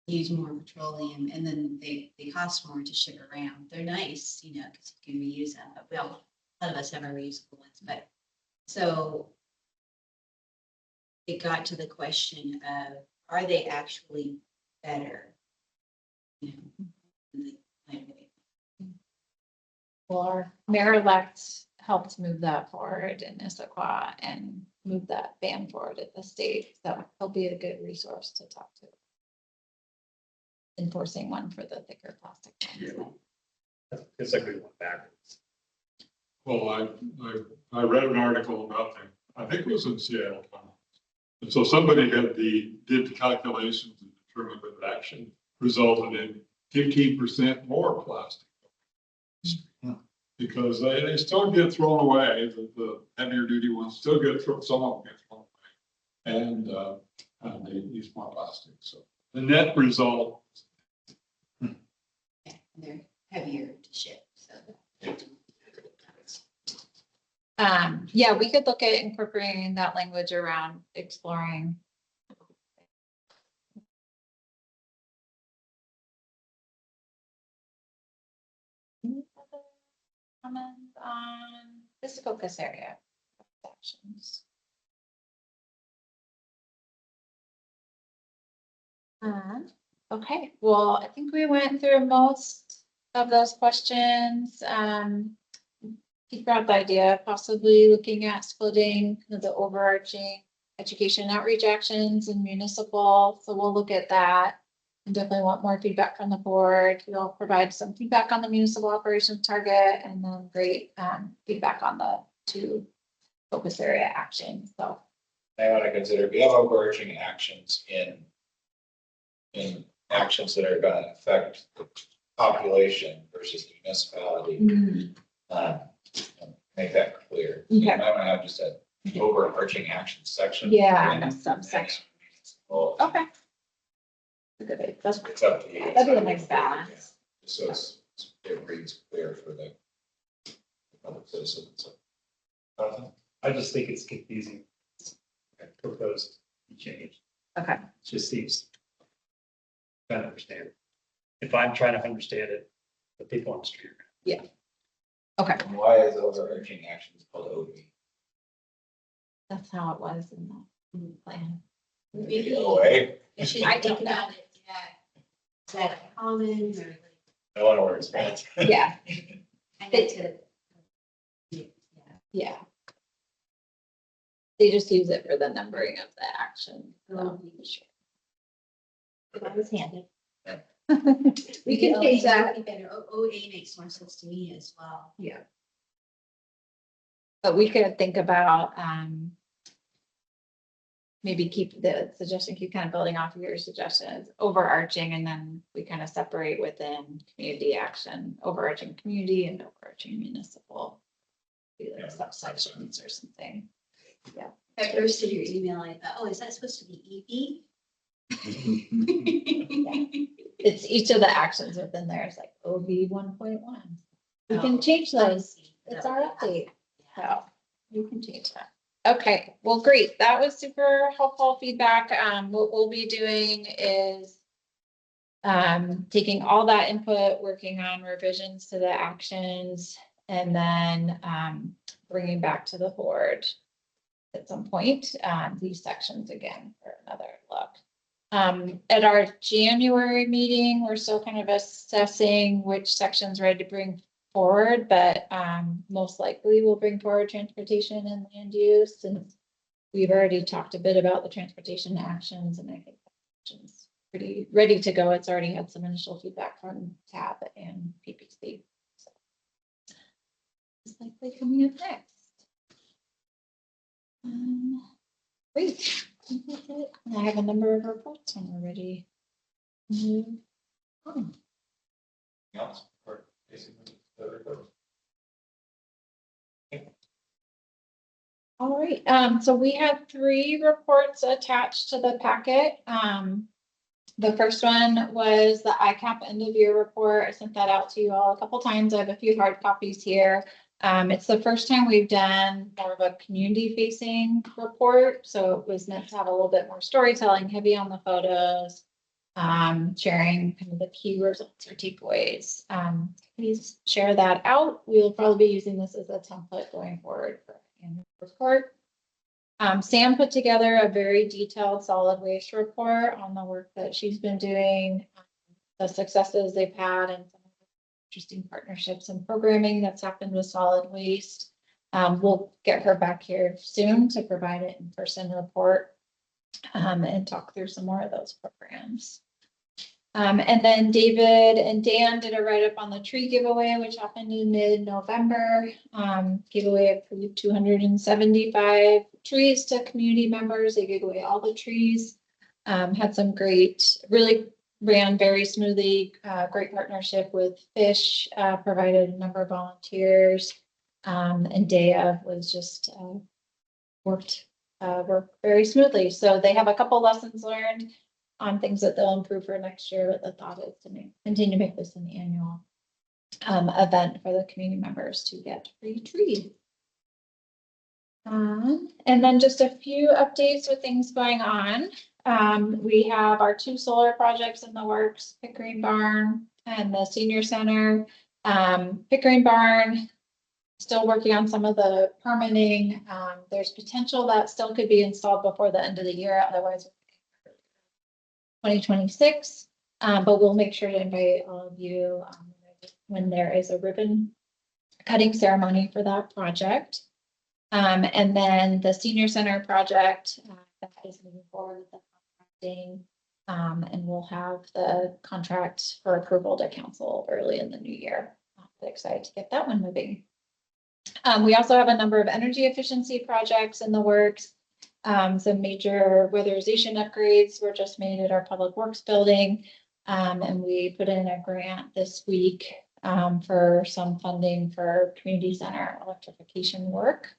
use more petroleum, and then they cost more to ship around. They're nice, because you can reuse them. But well, a lot of us have our reusable ones. But so it got to the question of, are they actually better? Than the lightweight? well, our mayor-elect helped move that forward in Issaquah and move that ban forward at the state, so he'll be a good resource to talk to. Enforcing one for the thicker plastic ones. It's a good one backwards. Well, I read an article about them, I think it was in Seattle. And so somebody did the calculations and determined that it actually resulted in 15% more plastic. Because they still get thrown away, the heavier duty ones still get thrown, some of them get thrown away. And they use more plastic, so the net result. And they're heavier to ship, so. Yeah, we could look at incorporating that language around exploring. Any other comments on this focus area? Actions. Okay, well, I think we went through most of those questions. He brought the idea of possibly looking at splitting the overarching education outreach actions and municipal, so we'll look at that. And definitely want more feedback from the board. We'll provide some feedback on the municipal operations target and then great feedback on the 2 focus area actions, so. I want to consider, we have overarching actions in actions that are going to affect the population versus the municipality. Make that clear. You Okay. might want to have just an overarching action section. Yeah, And a subsection. Well, Okay. Good, that's it's up to you. That'd be a nice balance. Just so it reads clear for the public citizens. I just think it's confusing. Proposed change. Okay. It just seems. Trying to understand it. If I'm trying to understand it, the people on the street. Okay. And why is overarching actions called OB? That's how it was in the plan. Maybe OA? you should I think don't know. about it, is that common or like, I want to word it's bad. Yeah, I need to. Yeah. yeah. They just use it for the numbering of the action. So. That was handy. We can change that. Maybe better. OA makes more sense to me as well. Yeah. But we could think about, maybe keep the suggestion, keep kind of building off of your suggestions, overarching, and then we kind of separate within community action, overarching community and overarching municipal. Be like subsections or something. At first in your email, I thought, oh, is that supposed to be It's each of the actions within there. It's like OB 1.1. We can change those. It's our update. So you can change that. Okay, well, great. That was super helpful feedback. What we'll be doing is taking all that input, working on revisions to the actions, and then bringing back to the board at some point, these sections again for another look. At our January meeting, we're still kind of assessing which sections ready to bring forward, but most likely we'll bring forward transportation and land use, and we've already talked a bit about the transportation actions, and I think the actions pretty ready to go. It's already had some initial feedback from TAB and PPC. So it's likely coming up next. Great. I think that's it. And I have a number of reports when we're ready. to move on. Else for basically the report. All right, so we have 3 reports attached to the packet. The first one was the ICAP end of year report. I sent that out to you all a couple times. I have a few hard copies here. It's the first time we've done more of a community facing report. So it was meant to have a little bit more storytelling, heavy on the photos, sharing kind of the key results or takeaways. Please share that out. We'll probably be using this as a template going forward for annual report. Sam put together a very detailed solid waste report on the work that she's been doing, the successes they've had, and some of the interesting partnerships and programming that's happened with solid waste. We'll get her back here soon to provide an in-person report and talk through some more of those programs. And then David and Dan did a write-up on the tree giveaway, which happened in mid-November. Giveaway of 275 trees to community members. They gave away all the trees. Had some really ran very smoothly, great partnership with Fish, provided a number of volunteers. And Daya was just worked very smoothly. So they have a couple lessons learned on things that they'll improve for next year, but the thought is to continue to make this an annual event for the community members to get free trees. And then just a few updates with things going on. We have our 2 solar projects in the works, Pickering Barn and the Senior Center. Pickering Barn, still working on some of the permitting. There's potential that still could be installed before the end of the year. Otherwise, 2026. But we'll make sure to invite all of you when there is a ribbon cutting ceremony for that project. And then the senior center project, that is moving forward with the contracting. And we'll have the contract for approval to council early in the new year. I'm excited to get that one moving. We also have a number of energy efficiency projects in the works. Some major weatherization upgrades were just made at our public works building. And we put in a grant this week for some funding for community center electrification work.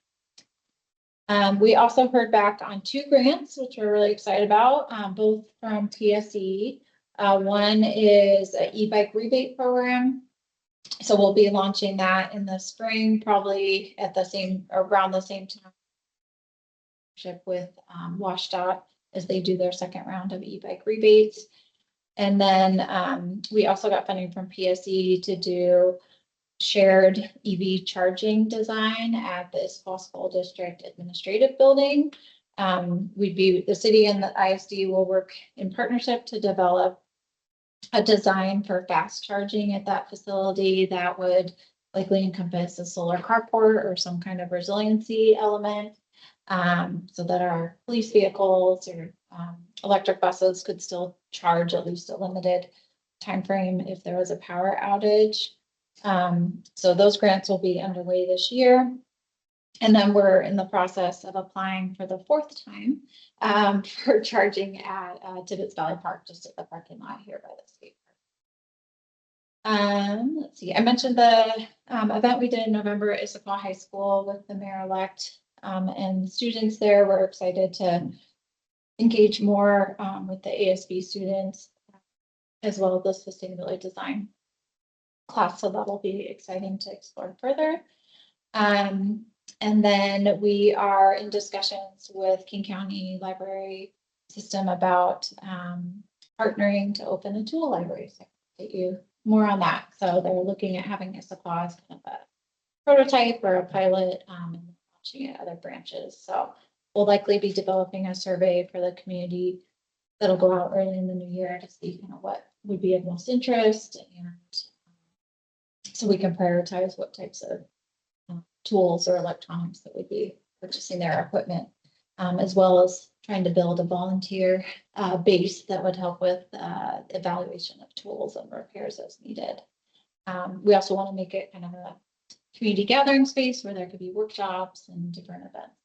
We also heard back on 2 grants, which we're really excited about, both from TSE. One is an e-bike rebate program. So we'll be launching that in the spring, probably at around the same time with WashDOT as they do their second round of e-bike rebates. And then we also got funding from PSE to do shared EV charging design at the Issaquah School District Administrative Building. The city and the ISD will work in partnership to develop a design for fast charging at that facility that would likely encompass a solar carport or some kind of resiliency element, so that our police vehicles or electric buses could still charge at least a limited time frame if there was a power outage. So those grants will be underway this year. And then we're in the process of applying for the 4th time for charging at Tibbetts Valley Park, just at the parking lot here by the skate park. Let's see, I mentioned the event we did in November at Issaquah High School with the mayor-elect and students there. We're excited to engage more with the ASB students as well as the sustainability design class. So that'll be exciting to explore further. And then we are in discussions with King County Library System about partnering to open a tool library. So I'll get you more on that. So they're looking at having Issaquah as kind of a prototype or a pilot and launching it at other branches. So we'll likely be developing a survey for the community that'll go out early in the new year to see kind of what would be of most interest, and so we can prioritize what types of tools or electronics that would be purchasing their equipment, as well as trying to build a volunteer base that would help with evaluation of tools and repairs as needed. We also want to make it kind of a community gathering space where there could be workshops and different events.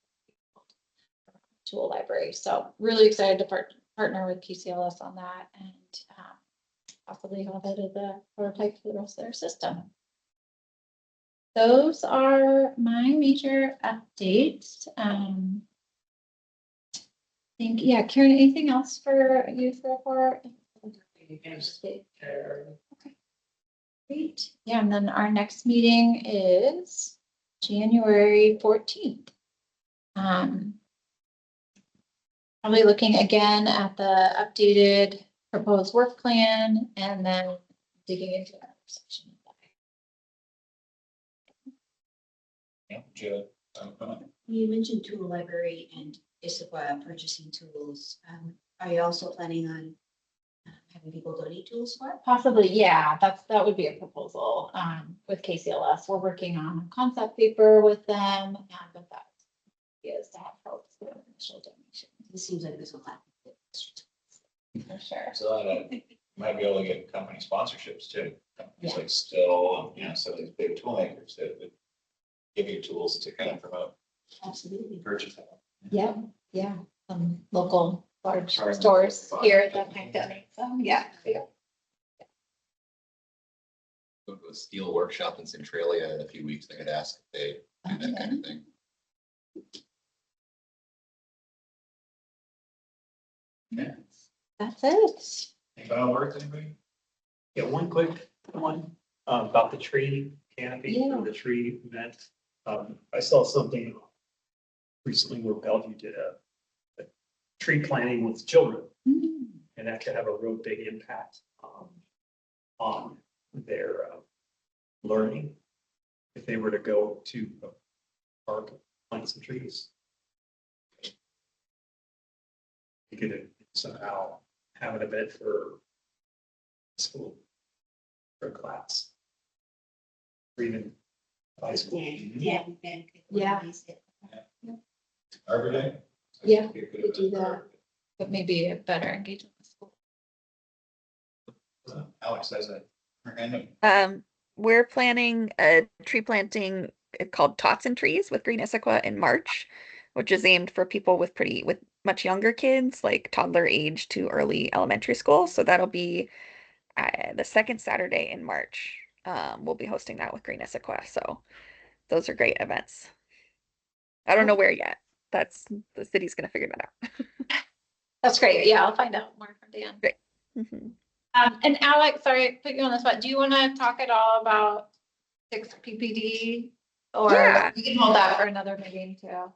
Tool library. So really excited to partner with PCLS on that and possibly have it as a prototype for the rest of their system. Those are my major updates. I think, yeah, Karen, anything else for youth report? Okay. Great. Yeah, and then our next meeting is January 14th. Probably looking again at the updated proposed work plan and then digging into that section. Yeah, Joe. You mentioned tool library and Issaquah purchasing tools. Are you also planning on having people donate tools for it? Possibly, yeah, that would be a proposal with KCLS. We're working on a concept paper with them, but that is to have folks do an initial donation. It seems like there's a lot. For sure. So might be able to get company sponsorships too. Companies Yeah. like Still, some of these big tool makers that would give you tools to kind of promote Absolutely. purchase. Yeah, yeah. Local large Sorry. stores here that might donate some. Yeah. Go to a steel workshop in Centralia in a few weeks. I could ask if they do that kind of thing. Yeah. That's it. Any final words, anybody? Yeah, one quick one about the tree canopy Yeah. or the tree event. I saw something recently where Bellevue did a tree planting with children, Mm. and that could have a real big impact on their learning if they were to go to a park, plant some trees. You could somehow have an event for school, for class. Or even high school. Yeah. we've been- Yeah. Arbor Day? Yeah, Be a good we do event for that. Arbor But maybe a better engagement with school. Day. Alex says that. And We're planning a tree planting called Tots and Trees with Green Issaquah in March, which is aimed for people with much younger kids, like toddler age to early elementary school. So that'll be the second Saturday in March. We'll be hosting that with Green Issaquah. So those are great events. I don't know where yet. The city's gonna figure that out. That's great. Yeah, I'll find out more from Dan. Great. Mhm. And Alex, sorry, to put you on the spot. Do you want to talk at all about 6 PPD? Or Yeah. we can hold that for another meeting too.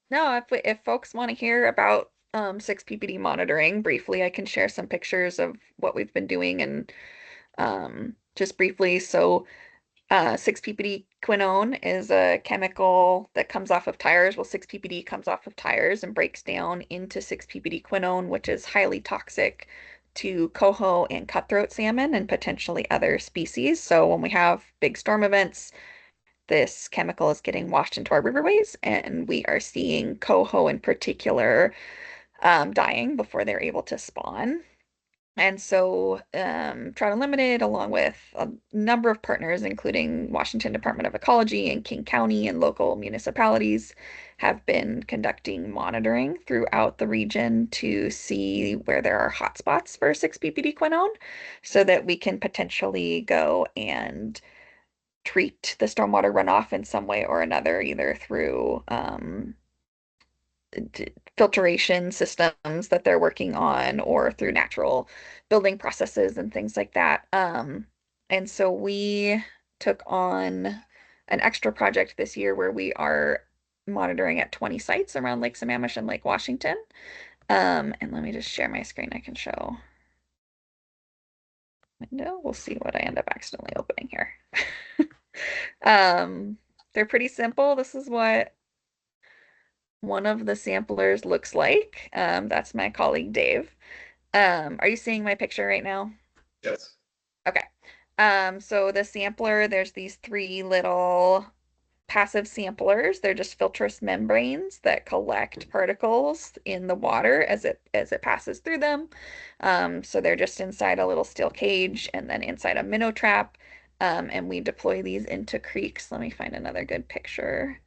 No, if folks want to hear about 6 PPD monitoring briefly, I can share some pictures of what we've been doing and just briefly. So 6-PPD quinone is a chemical that comes off of tires. Well, 6-PPD comes off of tires and breaks down into 6-PPD quinone, which is highly toxic to coho and cutthroat salmon and potentially other species. So when we have big storm events, this chemical is getting washed into our riverways, and we are seeing coho in particular dying before they're able to spawn. And so Trout Unlimited, along with a number of partners, including Washington Department of Ecology and King County and local municipalities, have been conducting monitoring throughout the region to see where there are hotspots for 6-PPD quinone so that we can potentially go and treat the stormwater runoff in some way or another, either through filtration systems that they're working on or through natural building processes and things like that. And so we took on an extra project this year where we are monitoring at 20 sites around Lake Sammamish and Lake Washington. And let me just share my screen. I can show window. We'll see what I end up accidentally opening here. They're pretty simple. This is what one of the samplers looks like. That's my colleague Dave. Are you seeing my picture right now? Yes. Okay. So the sampler, there's these 3 little passive samplers. They're just filtrous membranes that collect particles in the water as it passes through them. So they're just inside a little steel cage and then inside a minnow trap. And we deploy these into creeks. Let me find another good picture.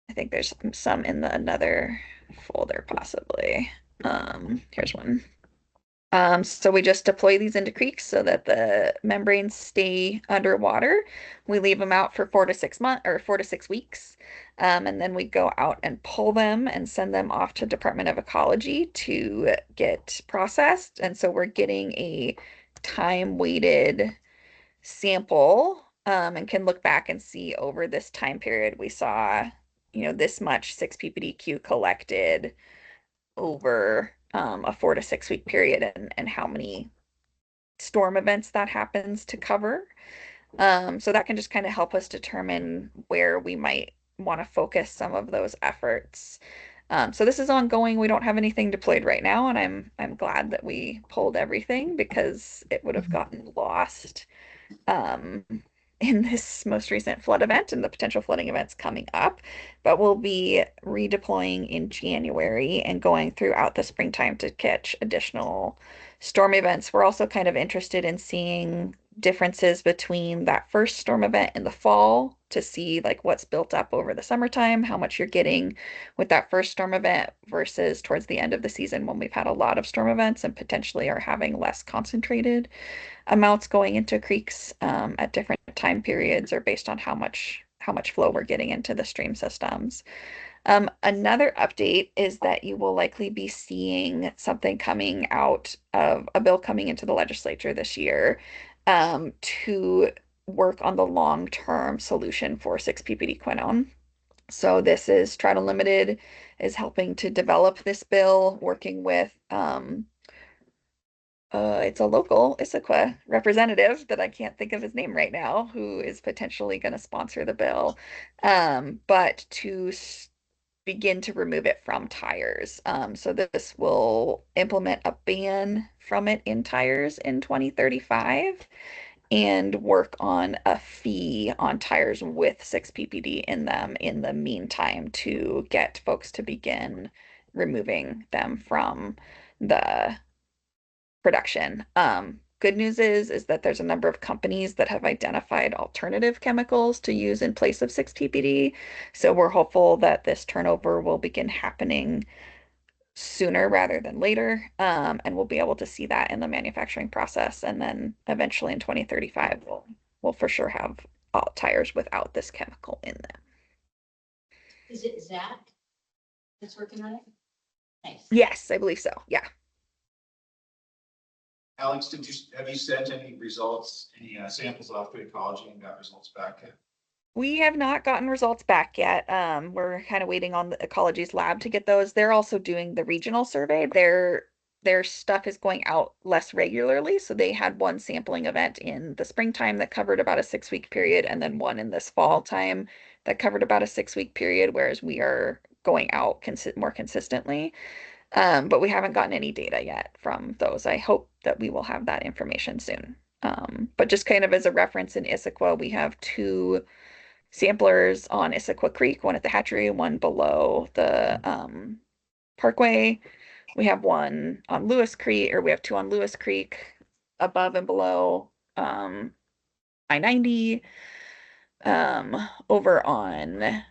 I think there's some in another folder possibly. Here's one. So we just deploy these into creeks so that the membranes stay underwater. We leave them out for 4 to 6 months or 4 to 6 weeks. And then we go out and pull them and send them off to Department of Ecology to get processed. And so we're getting a time-weighted sample and can look back and see over this time period we saw, this much 6-PPDQ collected over a 4 to 6 week period and how many storm events that happens to cover. So that can just kind of help us determine where we might want to focus some of those efforts. So this is ongoing. We don't have anything deployed right now, and I'm glad that we pulled everything because it would have gotten lost in this most recent flood event and the potential flooding events coming up. But we'll be redeploying in January and going throughout the springtime to catch additional storm events. We're also kind of interested in seeing differences between that first storm event in the fall to see like what's built up over the summertime, how much you're getting with that first storm event versus towards the end of the season when we've had a lot of storm events and potentially are having less concentrated amounts going into creeks at different time periods or based on how much flow we're getting into the stream systems. Another update is that you will likely be seeing something coming out of a bill coming into the legislature this year to work on the long-term solution for 6-PPD quinone. So this is Trout Unlimited is helping to develop this bill, working with it's a local Issaquah representative that I can't think of his name right now, who is potentially going to sponsor the bill. But to begin to remove it from tires. So this will implement a ban from it in tires in 2035 and work on a fee on tires with 6 ppd in them in the meantime to get folks to begin removing them from the production. Good news is that there's a number of companies that have identified alternative chemicals to use in place of 6 ppd. So we're hopeful that this turnover will begin happening sooner rather than later. And we'll be able to see that in the manufacturing process. And then eventually in 2035, we'll for sure have all tires without this chemical in them. Is it Zach that's working on it? Nice. Yes, I believe so. Yeah. Alex, have you sent any results, any samples off to ecology and got results back yet? We have not gotten results back yet. We're kind of waiting on the ecology's lab to get those. They're also doing the regional survey. Their stuff is going out less regularly. So they had one sampling event in the springtime that covered about a 6-week period, and then one in this fall time that covered about a 6-week period, whereas we are going out more consistently. But we haven't gotten any data yet from those. I hope that we will have that information soon. But just kind of as a reference, in Issaquah, we have 2 samplers on Issaquah Creek, one at the hatchery, one below the parkway. We have one on Lewis Creek, or we have 2 on Lewis Creek, above and below I-90. Over on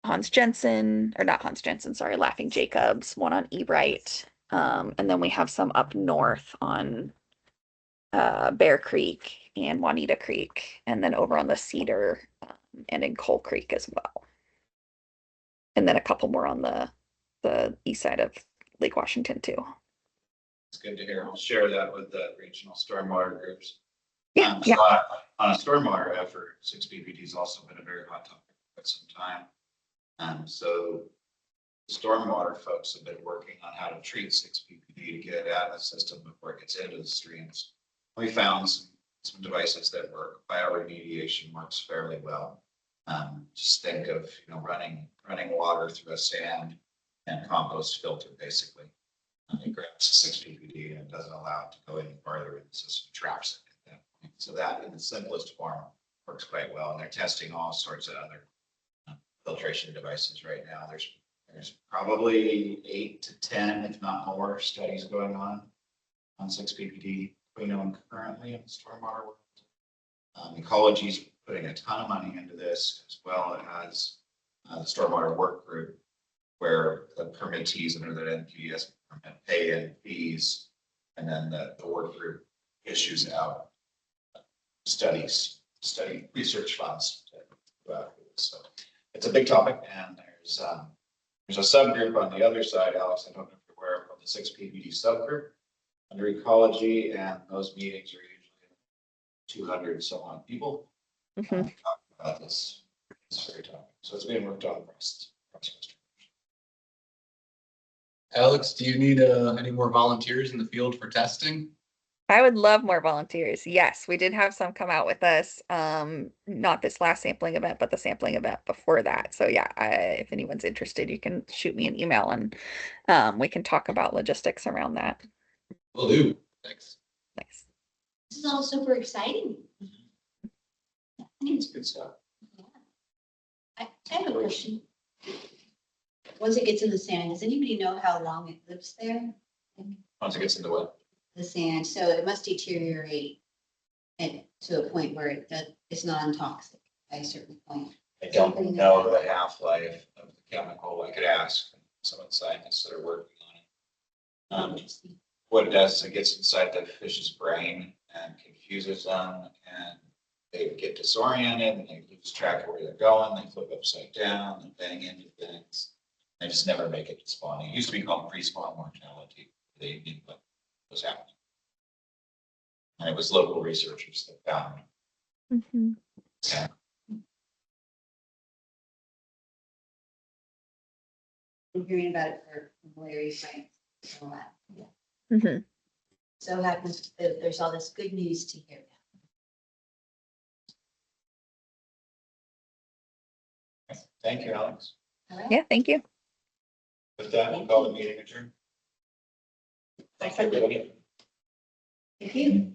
Hans Jensen, or not Hans Jensen, sorry, Laughing Jacobs, one on Ebright. And then we have some up north on Bear Creek and Juanita Creek, and then over on the Cedar and in Coal Creek as well. And then a couple more on the east side of Lake Washington too. It's good to hear. We'll share that with the regional stormwater groups. Yeah, So on a stormwater effort, 6 ppd has also been a very hot topic for quite some time. So stormwater folks have been working on how to treat 6 ppd to get it out of the system before it gets into the streams. We found some devices that work. Bioremediation works fairly well. Just think of running water through a sand and compost filter basically. It grabs 6 ppd and doesn't allow it to go any farther in the system, traps it at that point. So that in the simplest form works quite well. And they're testing all sorts of other filtration devices right now. There's probably 8 to 10, if not more, studies going on 6 ppd. We know currently in the stormwater world. Ecology's putting a ton of money into this, as well as the stormwater work group, where the permittees under that NPDES permit pay in fees, and then the work group issues out study research funds to go after this. So it's a big topic, and there's a subgroup on the other side, Alex. I don't know if you're aware of the 6 ppd subgroup under ecology, and those meetings are usually 200 so on people talking about this very topic. So it's being worked on across. Alex, do you need any more volunteers in the field for testing? I would love more volunteers. Yes, we did have some come out with us. Not this last sampling event, but the sampling event before that. So yeah, if anyone's interested, you can shoot me an email and we can talk about logistics around that. Will do. Thanks. Nice. This is all super exciting. It's good stuff. Yeah. I have a question. Once it gets in the sand, does anybody know how long it lives there? Once it gets into what? The sand, so it must deteriorate to a point where it's non-toxic by a certain point. I don't know the half-life of the chemical. I could ask some of the scientists that are working on it. Interesting. What it does is it gets inside the fish's brain and confuses them, and they get disoriented and they lose track of where they're going. They flip upside down and bang into things. They just never make it to spawning. It used to be called pre-spawn mortality. They knew what was happening. And it was local researchers that found yeah. I'm hearing about it from Larry Frank. Yeah. So happens that there's all this good news to hear now. Thank you, Alex. All right. Yeah, thank you. With that, we'll call the meeting adjourned. Thank you, everybody. Thank you.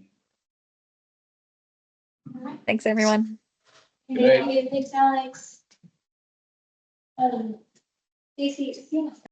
All right. Thanks, everyone. Thank you. Thanks, Alex. Stacy,